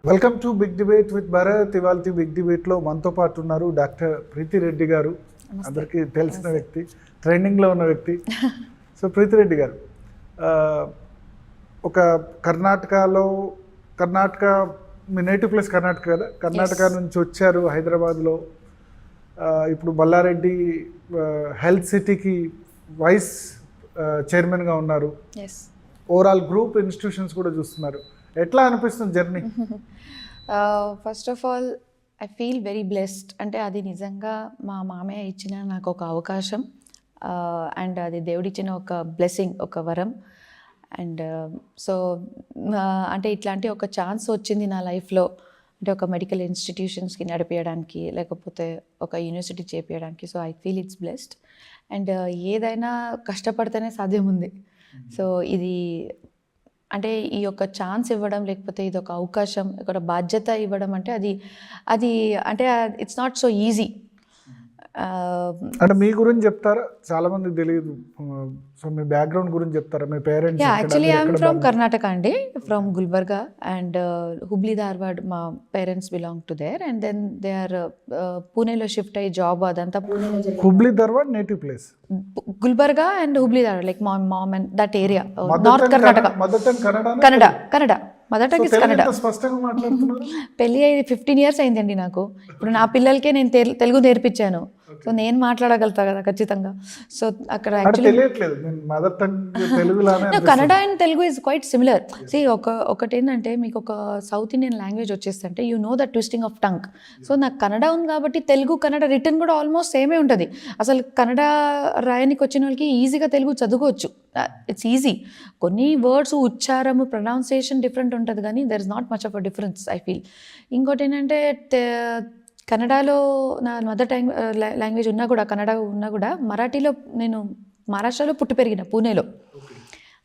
Welcome to big debate with Bharat. ఇవాళ big డిబేట్లో మనతో పాటు ఉన్నారు డాక్టర్ ప్రీతి రెడ్డి గారు. అందరికీ తెలిసిన వ్యక్తి, ట్రెండింగ్లో ఉన్న వ్యక్తి. సో ప్రీతి రెడ్డి గారు ఒక కర్ణాటక మీ నేటివ్ ప్లేస్ కర్ణాటక కదా, కర్ణాటక నుంచి వచ్చారు హైదరాబాద్లో. ఇప్పుడు మల్లారెడ్డి హెల్త్ సిటీకి వైస్ చైర్మన్గా ఉన్నారు. ఓవరాల్ గ్రూప్ ఇన్స్టిట్యూషన్స్ కూడా చూస్తున్నారు. ఎట్లా అనిపిస్తుంది journey? First of all I feel very blessed. అంటే అది నిజంగా మా మామయ్య ఇచ్చిన నాకు ఒక అవకాశం, అండ్ అది దేవుడిచ్చిన ఒక బ్లెస్సింగ్, ఒక వరం. అండ్ సో అంటే ఇట్లాంటి ఒక ఛాన్స్ వచ్చింది నా లైఫ్లో. అంటే ఒక మెడికల్ ఇన్స్టిట్యూషన్స్కి నడిపించడానికి, లేకపోతే ఒక యూనివర్సిటీ చేపించడానికి. So I feel it's blessed. And ఏదైనా కష్టపడితేనే సాధ్యం ఉంది. సో ఇది అంటే ఈ యొక్క ఛాన్స్ ఇవ్వడం, లేకపోతే ఇది ఒక అవకాశం, ఒక బాధ్యత ఇవ్వడం అంటే అది అంటే ఇట్స్ నాట్ సో ఈజీ. అంటే మీ గురించి చెప్తారా? చాలా మందికి తెలియదు. సో మీ బ్యాక్గ్రౌండ్ గురించి చెప్తారా? మీ parents? Actually I'm from Karnataka అండి, ఫ్రమ్ గుల్బర్గా అండ్ హుబ్లీ ధార్వాడ్. మా parents belong to there, and then they are పూణేలో షిఫ్ట్ అయ్యి జాబ్ అదంతా పూణేలో. Hubli Dharwad native place Gulbarga and Hubli Dharwad, like మా mom and that area, north Karnataka. Kannada mother tongue is Kannada. పెళ్ళి అయ్యి 15 years అయిందండి నాకు. ఇప్పుడు నా పిల్లలకే నేను తెలుగు నేర్పించాను. సో నేను మాట్లాడగలుగుతా కదా ఖచ్చితంగా. సో అక్కడ Kannada and Telugu is quite similar. ఒకటి ఏంటంటే, మీకు ఒక సౌత్ ఇండియన్ లాంగ్వేజ్ వచ్చేస్తుంటే you know the twisting of tongue. So నాకు కన్నడ ఉంది కాబట్టి తెలుగు కన్నడ రిటర్న్ కూడా ఆల్మోస్ట్ సేమే ఉంటుంది. అసలు కన్నడ రాయనికి వచ్చిన వాళ్ళకి ఈజీగా తెలుగు చదువుకోవచ్చు. It's easy. కొన్ని వర్డ్స్ ఉచ్చారము, ప్రొనౌన్సియేషన్ డిఫరెంట్ ఉంటుంది, కానీ there is not much of a difference I feel. ఇంకోటి ఏంటంటే, కన్నడలో నా మదర్ లాంగ్వేజ్ ఉన్నా కూడా, కన్నడ ఉన్నా కూడా, మరాఠీలో నేను మహారాష్ట్రలో పుట్టి పెరిగిన, పూణేలో.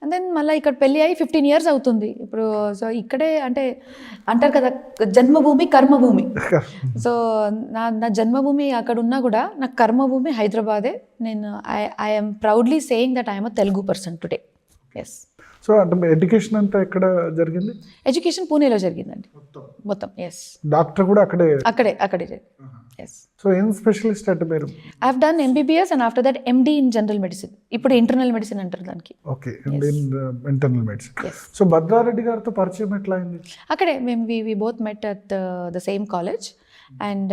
అండ్ దెన్ మళ్ళీ ఇక్కడ పెళ్ళి అయ్యి 15 years అవుతుంది ఇప్పుడు. సో ఇక్కడే అంటే అంటారు కదా, జన్మభూమి కర్మభూమి. సో నా జన్మభూమి అక్కడ ఉన్నా కూడా నా కర్మభూమి హైదరాబాదే. నేను I'm proudly saying that I'm a Telugu person today. Yes. So అంటే ఎడ్యుకేషన్ అంతా ఎక్కడ జరిగింది? ఎడ్యుకేషన్ పూణేలో జరిగిందండి మొత్తం. ఎస్. డాక్టర్ కూడా అక్కడే జరిగింది. ఎస్. సో ఏం స్పెషలిస్ట్ అంటే మీరు? I have done MBBS and after that MD in general medicine. ఇప్పుడు ఇంటర్నల్ మెడిసిన్ అంటారు దానికి. Okay, MD in internal medicine. So Bhadra Reddy గారితో పరిచయం ఎట్లా అయింది? అక్కడే మేము we both met at the same college and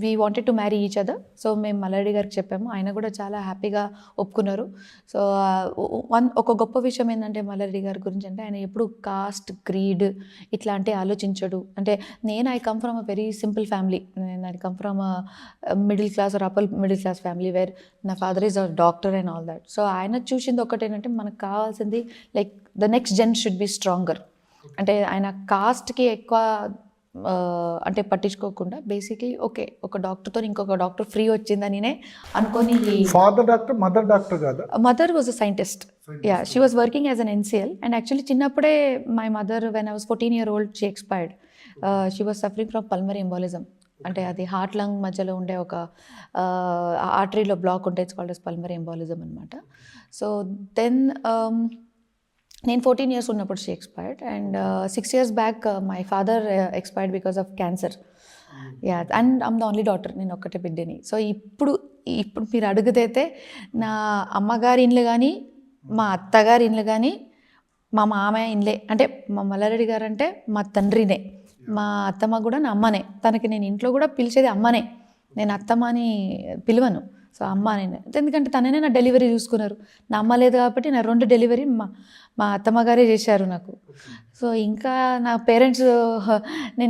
we wanted to marry each other. So మేము మల్లారెడ్డి గారికి చెప్పాము, ఆయన కూడా చాలా హ్యాపీగా ఒప్పుకున్నారు. సో ఒక గొప్ప విషయం ఏంటంటే మల్లారెడ్డి గారి గురించి అంటే, ఆయన ఎప్పుడు కాస్ట్, క్రీడ్ ఇట్లాంటి ఆలోచించడు. అంటే I come from a very simple family. I come from middle class or upper middle class family where నా father is a doctor and all that. So ఆయన చూసింది ఒకటేంటంటే, మనకు కావాల్సింది like the next gen should be stronger. అంటే ఆయన కాస్ట్కి ఎక్కువ అంటే పట్టించుకోకుండా, బేసిక్లీ ఓకే ఒక డాక్టర్తో ఇంకొక డాక్టర్ ఫ్రీ వచ్చిందని అనుకొని. ఫాదర్ డాక్టర్, మదర్ డాక్టర్ కాదు. Mother was a scientist. Yeah, she was working as an NCL. And actually చిన్నప్పుడే my mother, when I was 14 years old, she expired. She was suffering from pulmonary embolism. అంటే అది heart lung మధ్యలో ఉండే ఒక ఆర్టరీలో block ఉంటే it's called as pulmonary embolism అనమాట. So then నేను 14 years ఉన్నప్పుడు she expired. And 6 years back my father expired because of cancer. Yeah, and I'm the only daughter. నేను ఒక్కటే బిడ్డని. సో ఇప్పుడు మీరు అడుగుతైతే నా అమ్మగారి ఇండ్లు కానీ, మా అత్తగారి ఇండ్లు కానీ, మా మామయ్య ఇండ్లే. అంటే మా మల్లారెడ్డి గారు అంటే మా తండ్రినే, మా అత్తమ్మ కూడా నా అమ్మనే. తనకి నేను ఇంట్లో కూడా పిలిచేది అమ్మనే, నేను అత్తమ్మ అని పిలవను. సో అమ్మ నేను, ఎందుకంటే తననే నా డెలివరీ చూసుకున్నారు. నా అమ్మ లేదు కాబట్టి నా 2 డెలివరీ మా అత్తమ్మ గారే చేశారు నాకు. సో ఇంకా నా పేరెంట్స్,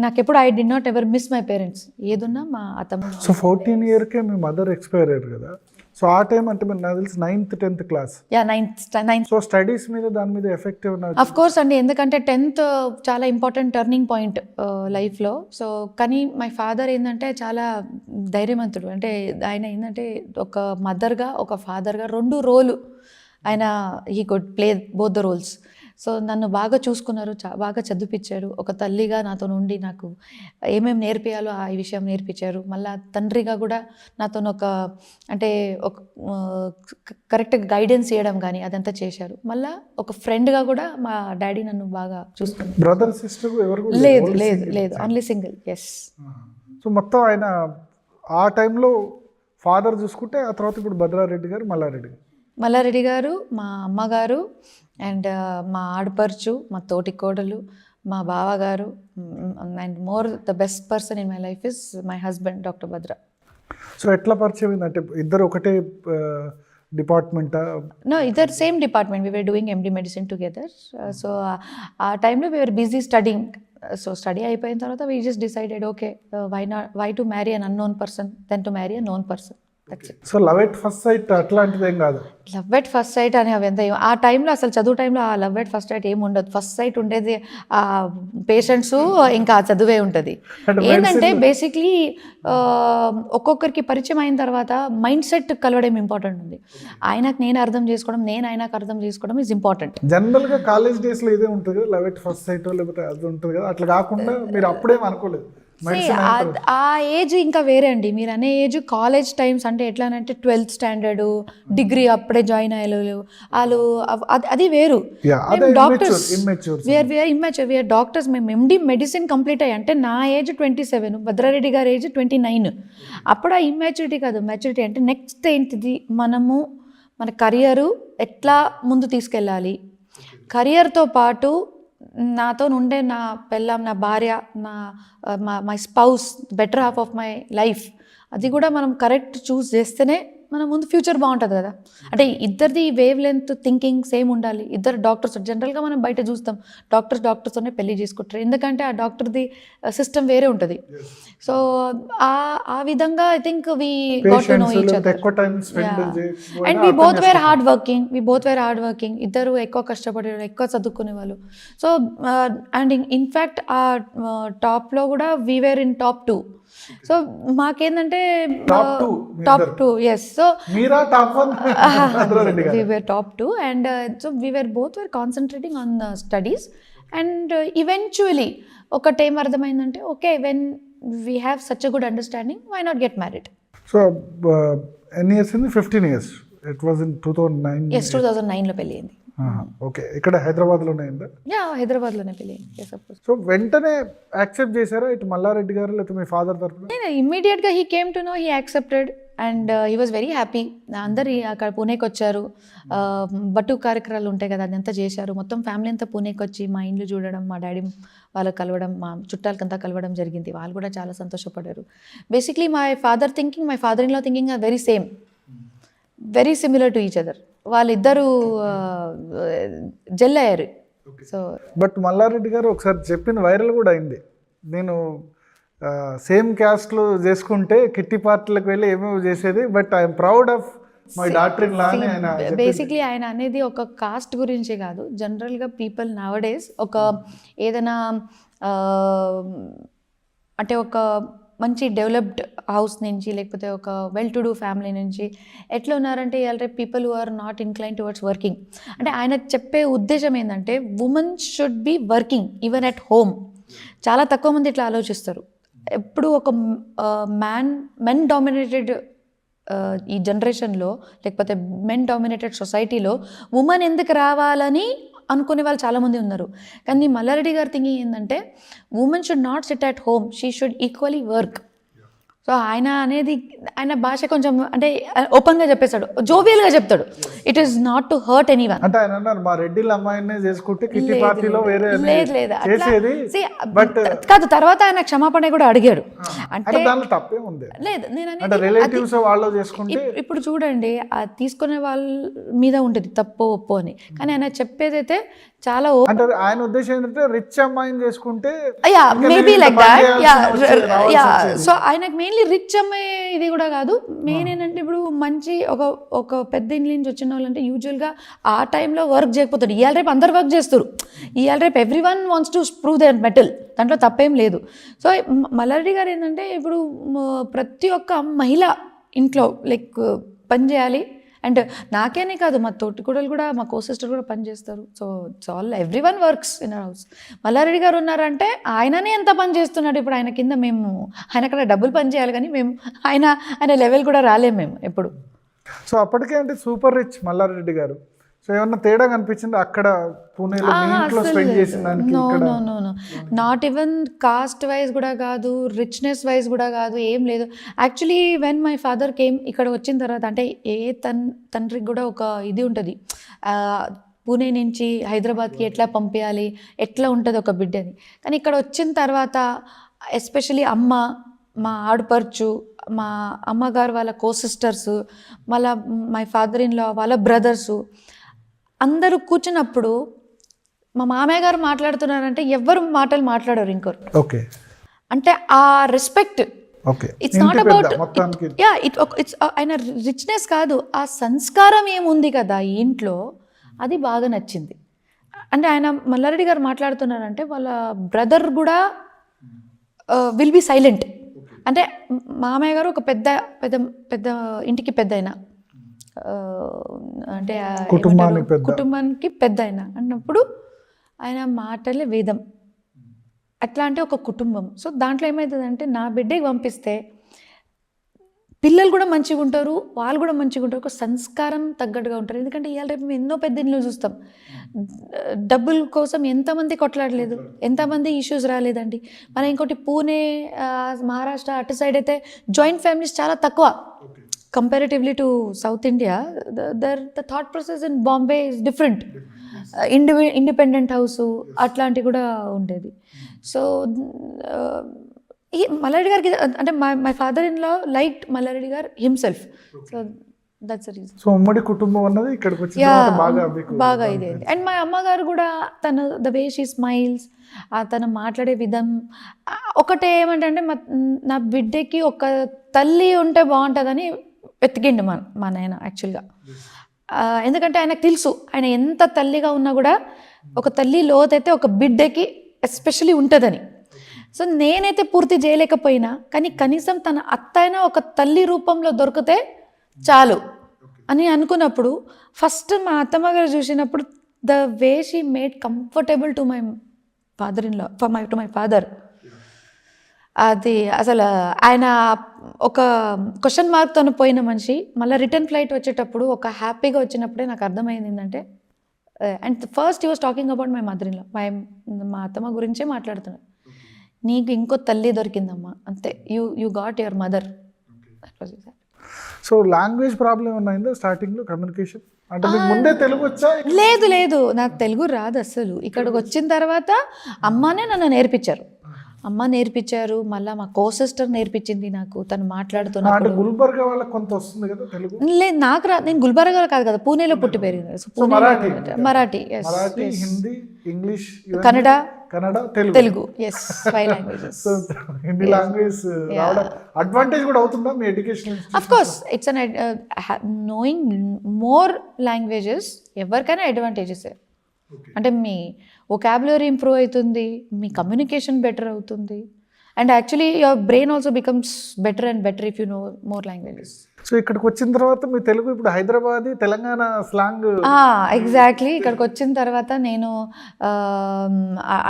నాకు ఎప్పుడు I did not ever miss my parents. ఏదున్నా మా అత్తమ్మ. సో 14 yearsకే మీ మదర్ ఎక్స్పైర్ అయ్యారు కదా. సో ఆ టైం అంటే నాకు తెలిసి 9th 10th class. Yeah, 9th. So studies మీద, దాని మీద ఎఫెక్టివ్ అఫ్ కోర్స్ అండి, ఎందుకంటే 10th చాలా ఇంపార్టెంట్ టర్నింగ్ పాయింట్ లైఫ్లో. సో కానీ మై ఫాదర్ ఏంటంటే చాలా ధైర్యవంతుడు. అంటే ఆయన ఏంటంటే ఒక మదర్గా, ఒక ఫాదర్గా 2 రోలు ఆయన he could play both the roles. So నన్ను బాగా చూసుకున్నారు, బాగా చదివిపించారు. ఒక తల్లిగా నాతో నుండి నాకు ఏమేమి నేర్పియాలో ఆ విషయం నేర్పించారు. మళ్ళీ తండ్రిగా కూడా నాతో అంటే ఒక కరెక్ట్గా గైడెన్స్ చేయడం కానీ అదంతా చేశారు. మళ్ళీ ఒక ఫ్రెండ్గా కూడా మా డాడీ నన్ను బాగా చూసుకున్నారు. బ్రదర్ సిస్టర్ ఎవరు లేదు లేదు లేదు, ఓన్లీ సింగిల్. ఎస్. సో మొత్తం ఆయన ఆ టైంలో ఫాదర్ చూసుకుంటే, ఆ తర్వాత ఇప్పుడు భద్రారెడ్డి గారు, మల్లారెడ్డి గారు, మా అమ్మగారు అండ్ మా ఆడపడుచు, మా తోటి కోడలు, మా బావగారు, and more the best person in my life is my husband doctor Bhadra. So ఎట్లా పరిచయం అయిందంటే ఇద్దరు ఒకటే డిపార్ట్మెంటా? నో, ఇద్దరు same department. We were doing MD medicine together. So ఆ టైంలో we were busy studying. So study అయిపోయిన తర్వాత we just decided okay why to marry an unknown person then to marry a known person. So love at first sight అట్లాంటిది ఏం కాదు. Love at first site అని అవి ఎంత ఆ టైంలో అసలు చదువు టైంలో ఆ లవ్ ఎట్ ఫస్ట్ సైట్ ఏమి ఉండదు. ఫస్ట్ సైట్ ఉండేది ఆ పేషెంట్స్, ఇంకా ఆ చదువే ఉంటుంది. ఏంటంటే బేసిక్లీ ఒక్కొక్కరికి పరిచయం అయిన తర్వాత మైండ్ సెట్ కలవడం ఇంపార్టెంట్ ఉంది. ఆయనకు నేను అర్థం చేసుకోవడం, నేను ఆయనకు అర్థం చేసుకోవడం ఈజ్ ఇంపార్టెంట్. జనరల్గా కాలేజ్ డేస్లో ఇదే ఉంటుంది కదా, లవ్ ఎట్ ఫస్ట్ సైట్ లేకపోతే అది ఉంటుంది కదా, అట్లా కాకుండా మీరు అప్పుడేం అనుకోలేదు? ఆ ఏజ్ ఇంకా వేరే అండి. మీరు అనే ఏజ్ కాలేజ్ టైమ్స్ అంటే ఎట్లా అంటే 12th స్టాండర్డ్, డిగ్రీ అప్పుడే జాయిన్ అయ్యలేదు వాళ్ళు, అది వేరు. Doctors we are immature, we are doctors. మేము MD మెడిసిన్ కంప్లీట్ అయ్యి అంటే నా ఏజ్ 27, భద్రారెడ్డి గారి ఏజ్ 29. అప్పుడు ఆ ఇమ్మెచ్యూరిటీ కాదు, మెచ్యూరిటీ. అంటే నెక్స్ట్ ఏంటిది, మనము మన కెరియరు ఎట్లా ముందు తీసుకెళ్ళాలి, కెరియర్తో పాటు నాతో ఉండే నా పెళ్ళాం, నా భార్య, my spouse, better half of my life, అది కూడా మనం కరెక్ట్ చూస్ చేస్తేనే మన ముందు ఫ్యూచర్ బాగుంటుంది కదా. అంటే ఇద్దరిది వేవ్ లెంత్ థింకింగ్ సేమ్ ఉండాలి. ఇద్దరు డాక్టర్స్, జనరల్గా మనం బయట చూస్తాం డాక్టర్స్తోనే పెళ్లి చేసుకుంటారు, ఎందుకంటే ఆ డాక్టర్ది సిస్టమ్ వేరే ఉంటుంది. సో ఆ విధంగా I think we got to know each other. And we both wear hard working. ఇద్దరు ఎక్కువ కష్టపడేవాళ్ళు, ఎక్కువ చదువుకునే వాళ్ళు. సో అండ్ ఇన్ఫ్యాక్ట్ ఆ టాప్లో కూడా we were in top 2. So మాకేంటంటే top 2, yes. So we were top 2 and so we were both were concentrating on the studies and eventually ఒక టైం అర్థమైందంటే okay, when we have such a good understanding, why not get married? So ఎన్ని years అయింది? 15 years. It was in 2009. yes, 2009లో పెళ్లి అయింది. Okay, ఇక్కడ హైదరాబాద్లోనే అయిందా? హైదరాబాద్లోనే పెళ్లి అయింది. సో వెంటనే యాక్సెప్ట్ చేశారా ఇటు మల్లారెడ్డి గారు లేకపోతే మీ ఫాదర్ తరఫున? ఇమ్మీడియట్గా he came to know, he accepted and he was very happy. అందరు అక్కడ పూణేకి వచ్చారు, బట్టు కార్యక్రమాలు ఉంటాయి కదా, అదంతా చేశారు. మొత్తం ఫ్యామిలీ అంతా పూణేకి వచ్చి మా ఇండ్లు చూడడం, మా డాడీ వాళ్ళకి కలవడం, మా చుట్టాలకంతా కలవడం జరిగింది. వాళ్ళు కూడా చాలా సంతోషపడ్డారు. Basically my father in law thinking or very same, very similar to each other. వాళ్ళిద్దరూ జెల్ అయ్యారు. సో బట్ మల్లారెడ్డి గారు ఒకసారి చెప్పిన వైరల్ కూడా అయింది, నేను సేమ్ క్యాస్ట్లో చేసుకుంటే కిట్టి పార్టీలకు వెళ్ళి ఏమేమి చేసేది, but I'm proud of my daughter in law అని ఆయన. బేసిక్లీ ఆయన అనేది ఒక కాస్ట్ గురించి కాదు, జనరల్గా పీపుల్ నవడేస్ ఒక ఏదైనా అంటే ఒక మంచి డెవలప్డ్ హౌస్ నుంచి లేకపోతే ఒక వెల్ టు డూ ఫ్యామిలీ నుంచి ఎట్లా ఉన్నారంటే ఇవాళ people who are not inclined towards working. అంటే ఆయన చెప్పే ఉద్దేశం ఏంటంటే women should be working even at home. చాలా తక్కువ మంది ఇట్లా ఆలోచిస్తారు. ఎప్పుడు ఒక మెన్ డామినేటెడ్ ఈ జనరేషన్లో లేకపోతే మెన్ డామినేటెడ్ సొసైటీలో ఉమెన్ ఎందుకు రావాలని అనుకునే వాళ్ళు చాలామంది ఉన్నారు. కానీ మల్లారెడ్డి గారి థింకింగ్ ఏంటంటే women should not SIT at home, she should equally work. So ఆయన భాష కొంచెం అంటే ఓపెన్గా చెప్పేస్తాడు, జోవియల్గా చెప్తాడు. It is not to hurt anyone. అంటే ఆయన అన్నారు మా రెడ్డిల అమ్మాయినే చేసుకుంటే కిట్టి పార్టీలో వేరే లేదు చేసేది. బట్ కాదు, తర్వాత ఆయన క్షమాపణ కూడా అడిగాడు. అంటే దానిలో తప్పే ఉంది. లేదు, నేను అంటే రిలేటివ్స్ వాళ్ళు చేసుకుంటే ఇప్పుడు చూడండి, తీసుకునే వాళ్ళ మీద ఉంటుంది తప్పు ఒప్పు అని. కానీ ఆయన చెప్పేదైతే చాలా అంటే ఆయన ఉద్దేశం ఏంటంటే రిచ్ అమ్మాయిని చేసుకుంటే మేబీ లైక్ దాట్. సో ఆయనకు మెయిన్లీ రిచ్ అమ్మాయి ఇది కూడా కాదు, మెయిన్ ఏంటంటే ఇప్పుడు మంచి ఒక పెద్ద ఇంటి నుంచి వచ్చిన వాళ్ళు అంటే యూజువల్గా ఆ టైంలో వర్క్ చేయకపోతాడు. ఇవాళ రేపు అందరు వర్క్ చేస్తారు, ఇవాళ రేపు everyone wants to prove their mettle, దాంట్లో తప్పేం లేదు. సో మల్లారెడ్డి గారు ఏంటంటే ఇప్పుడు ప్రతి ఒక్క మహిళ ఇంట్లో లైక్ పని చేయాలి అండ్ నాకేనే కాదు, మా తోటికోడలు కూడా, మా కో సిస్టర్ కూడా పని చేస్తారు. So it's all everyone works in our house. Malla Reddy గారు ఉన్నారంటే ఆయననే ఎంత పని చేస్తున్నాడు. ఇప్పుడు ఆయన కింద మేము, ఆయన అక్కడ డబ్బులు పని చేయాలి కానీ మేము ఆయన లెవెల్ కూడా రాలేము మేము ఎప్పుడు. సో అప్పటికే అంటే సూపర్ రిచ్ మల్లారెడ్డి గారు. సో ఏమన్నా తేడా కనిపించింది అక్కడ పూణేలో మీ ఇంట్లో స్పెండ్ చేసిన దానికి? No not even caste wise కూడా కాదు, రిచ్నెస్ వైజ్ కూడా కాదు, ఏం లేదు. Actually when my father came, ఇక్కడ వచ్చిన తర్వాత అంటే ఏ తండ్రికి కూడా ఒక ఇది ఉంటుంది, పూణే నుంచి హైదరాబాద్కి ఎట్లా పంపించాలి, ఎట్లా ఉంటుంది ఒక బిడ్డని. కానీ ఇక్కడ వచ్చిన తర్వాత ఎస్పెషలీ అమ్మ, మా ఆడపడుచు, మా అమ్మగారు వాళ్ళ కో సిస్టర్స్, మళ్ళీ మై ఫాదర్ ఇన్ లా వాళ్ళ బ్రదర్సు అందరూ కూర్చున్నప్పుడు మా మామయ్య గారు మాట్లాడుతున్నారంటే ఎవరు మాటలు మాట్లాడరు ఇంకోరు. ఓకే, అంటే ఆ respect. It's not about, it's ఆయన రిచ్నెస్ కాదు, ఆ సంస్కారం ఏముంది కదా ఈ ఇంట్లో, అది బాగా నచ్చింది. అంటే ఆయన మల్లారెడ్డి గారు మాట్లాడుతున్నారంటే వాళ్ళ బ్రదర్ కూడా విల్ బి సైలెంట్. అంటే మామయ్య గారు ఒక పెద్ద పెద్ద పెద్ద ఇంటికి పెద్ద అయినా, అంటే కుటుంబానికి పెద్ద అయినా అన్నప్పుడు ఆయన మాటలే వేదం. అట్లా అంటే ఒక కుటుంబం. సో దాంట్లో ఏమవుతుందంటే నా బిడ్డకి పంపిస్తే పిల్లలు కూడా మంచిగా ఉంటారు, వాళ్ళు కూడా మంచిగా ఉంటారు, ఒక సంస్కారం తగ్గట్టుగా ఉంటారు. ఎందుకంటే ఇవాళ రేపు మేము ఎన్నో పెద్ద ఇంట్లో చూస్తాం, డబ్బుల కోసం ఎంతమంది కొట్లాడలేదు, ఎంతమంది ఇష్యూస్ రాలేదండి. మన ఇంకోటి పూణే, మహారాష్ట్ర అటు సైడ్ అయితే జాయింట్ ఫ్యామిలీస్ చాలా తక్కువ comparatively to south India. The thought process in Bombay is different. Independent house అట్లాంటివి కూడా ఉండేది. సో ఈ మల్లారెడ్డి గారికి అంటే my father in law like Mallareddy గారు himself. So that's the reason. So ఉమ్మడి కుటుంబం అన్నది ఇక్కడికి వచ్చిన తర్వాత బాగా ఇదేంటి. అండ్ మా అమ్మగారు కూడా తను ద వే షీ స్మైల్స్, తను మాట్లాడే విధం ఒకటే ఏమంటే నా బిడ్డకి ఒక తల్లి ఉంటే బాగుంటుందని వెతికిండు మా నాయన యాక్చువల్గా. ఎందుకంటే ఆయనకు తెలుసు ఆయన ఎంత తల్లిగా ఉన్నా కూడా ఒక తల్లి లోతైతే ఒక బిడ్డకి ఎస్పెషలీ ఉంటుందని. సో నేనైతే పూర్తి చేయలేకపోయినా కానీ కనీసం తన అత్త అయినా ఒక తల్లి రూపంలో దొరికితే చాలు అని అనుకున్నప్పుడు ఫస్ట్ మా అత్తమ్మ గారు చూసినప్పుడు the way she made comfortable to my father in law, to my father, అది అసలు ఆయన ఒక క్వశ్చన్ మార్క్తో పోయిన మనిషి మళ్ళీ రిటర్న్ ఫ్లైట్ వచ్చేటప్పుడు ఒక హ్యాపీగా వచ్చినప్పుడే నాకు అర్థమైంది ఏంటంటే, and first he was talking about my mother in law, మా అత్తమ్మ గురించే మాట్లాడుతున్నాడు. నీకు ఇంకో తల్లి దొరికిందమ్మా, అంతే, you got your mother. So language problem ఏమైనా స్టార్టింగ్లో కమ్యూనికేషన్ అంటే మీకు ముందే తెలుగు వచ్చా? లేదు నాకు తెలుగు రాదు అసలు. ఇక్కడికి వచ్చిన తర్వాత అమ్మనే నన్ను నేర్పించారు, అమ్మ నేర్పించారు, మళ్ళీ మా కో సిస్టర్ నేర్పించింది నాకు. తను మాట్లాడుతున్నప్పుడు గుల్బర్గా వాళ్ళకి కొంత వస్తుంది కదా తెలుగు? లేదు నాకు రాదు, నేను గుల్బర్గా కాదు కదా, పూణేలో పుట్టి పెరిగింది. Marathi, Hindi, English, Kannada, Telugu, yes, 5 languages. So Hindi language రావడం అడ్వాంటేజ్ కూడా అవుతుందా మీ education? Of course it's an knowing more languages ఎవరికైనా అడ్వాంటేజెస్. అంటే మీ వొకాబులరీ ఇంప్రూవ్ అవుతుంది, మీ కమ్యూనికేషన్ బెటర్ అవుతుంది, and actually your brain also becomes better and better if you know more languages. So ఇక్కడికి వచ్చిన తర్వాత మీ తెలుగు ఇప్పుడు హైదరాబాదీ తెలంగాణ స్లాంగ్? ఎగ్జాక్ట్లీ. ఇక్కడికి వచ్చిన తర్వాత నేను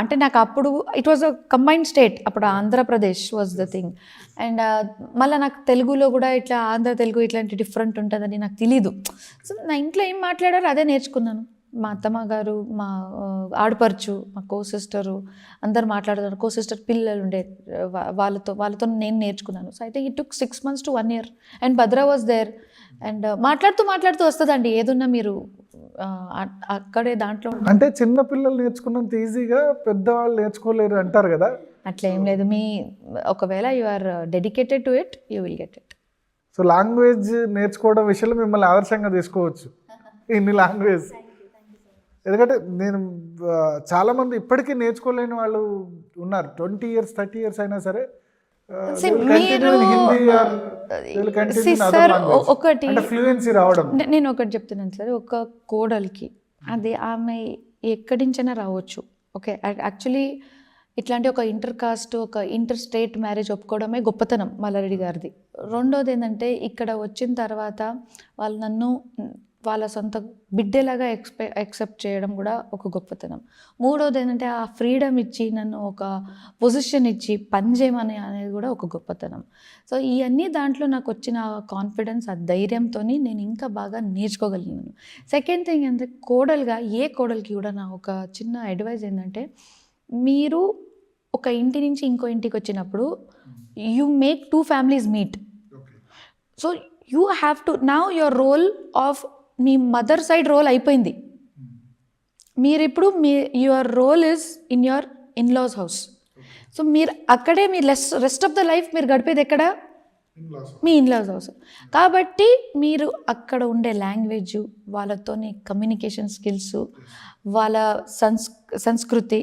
అంటే నాకు అప్పుడు it was a combined state, అప్పుడు Andhra Pradesh was the thing. And మళ్ళీ నాకు తెలుగులో కూడా ఇట్లా ఆంధ్ర తెలుగు ఇట్లాంటి డిఫరెంట్ ఉంటుందని నాకు తెలీదు. సో నా ఇంట్లో ఏం మాట్లాడారో అదే నేర్చుకున్నాను. మా అత్తమ్మ గారు, మా ఆడపడుచు, మా కో సిస్టరు అందరు మాట్లాడుతున్నారు. కో సిస్టర్ పిల్లలు ఉండే వాళ్ళతో నేను నేర్చుకున్నాను. సో అయితే it took 6 months to 1 year and Bhadra was there. And మాట్లాడుతూ వస్తుందండి ఏదున్నా, మీరు అక్కడే దాంట్లో. అంటే చిన్న పిల్లలు నేర్చుకున్నంత ఈజీగా పెద్దవాళ్ళు నేర్చుకోలేరు అంటారు కదా? అట్లా ఏం లేదు, ఒకవేళ you are dedicated to it, you will get it. So language నేర్చుకోవడం విషయంలో మిమ్మల్ని ఆదర్శంగా తీసుకోవచ్చు, ఇన్ని లాంగ్వేజ్. ఎందుకంటే నేను చాలామంది ఇప్పటికీ నేర్చుకోలేని వాళ్ళు ఉన్నారు. 20 years 30 years అయినా సరే ఫ్లూయెన్సీ రావడం. నేను ఒకటి చెప్తున్నాను సార్, ఒక కోడలికి అది ఆమె ఎక్కడి నుంచైనా రావచ్చు. ఓకే, యాక్చువల్లీ ఇట్లాంటి ఒక ఇంటర్ కాస్ట్ ఒక ఇంటర్ స్టేట్ మ్యారేజ్ ఒప్పుకోవడమే గొప్పతనం మల్లారెడ్డి గారిది. రెండోది ఏంటంటే ఇక్కడ వచ్చిన తర్వాత వాళ్ళు నన్ను వాళ్ళ సొంత బిడ్డలాగా యాక్సెప్ట్ చేయడం కూడా ఒక గొప్పతనం. మూడోది ఏంటంటే ఆ ఫ్రీడమ్ ఇచ్చి నన్ను ఒక పొజిషన్ ఇచ్చి పని చేయమని అనేది కూడా ఒక గొప్పతనం. సో ఈ అన్ని దాంట్లో నాకు వచ్చిన కాన్ఫిడెన్స్, ఆ ధైర్యంతో నేను ఇంకా బాగా నేర్చుకోగలిగినాను. సెకండ్ థింగ్ ఏంటంటే కోడలుగా ఏ కోడలికి కూడా నా ఒక చిన్న అడ్వైజ్ ఏంటంటే, మీరు ఒక ఇంటి నుంచి ఇంకో ఇంటికి వచ్చినప్పుడు you make 2 families meet. So you have to now your role of మీ మదర్ సైడ్ రోల్ అయిపోయింది. మీరు ఇప్పుడు your role is in your in laws house. So మీరు అక్కడే మీ రెస్ట్ ఆఫ్ ద లైఫ్ మీరు గడిపేది ఎక్కడ? మీ ఇన్లాస్ హౌస్. కాబట్టి మీరు అక్కడ ఉండే లాంగ్వేజ్, వాళ్ళతోని కమ్యూనికేషన్ స్కిల్స్, వాళ్ళ సంస్కృతి.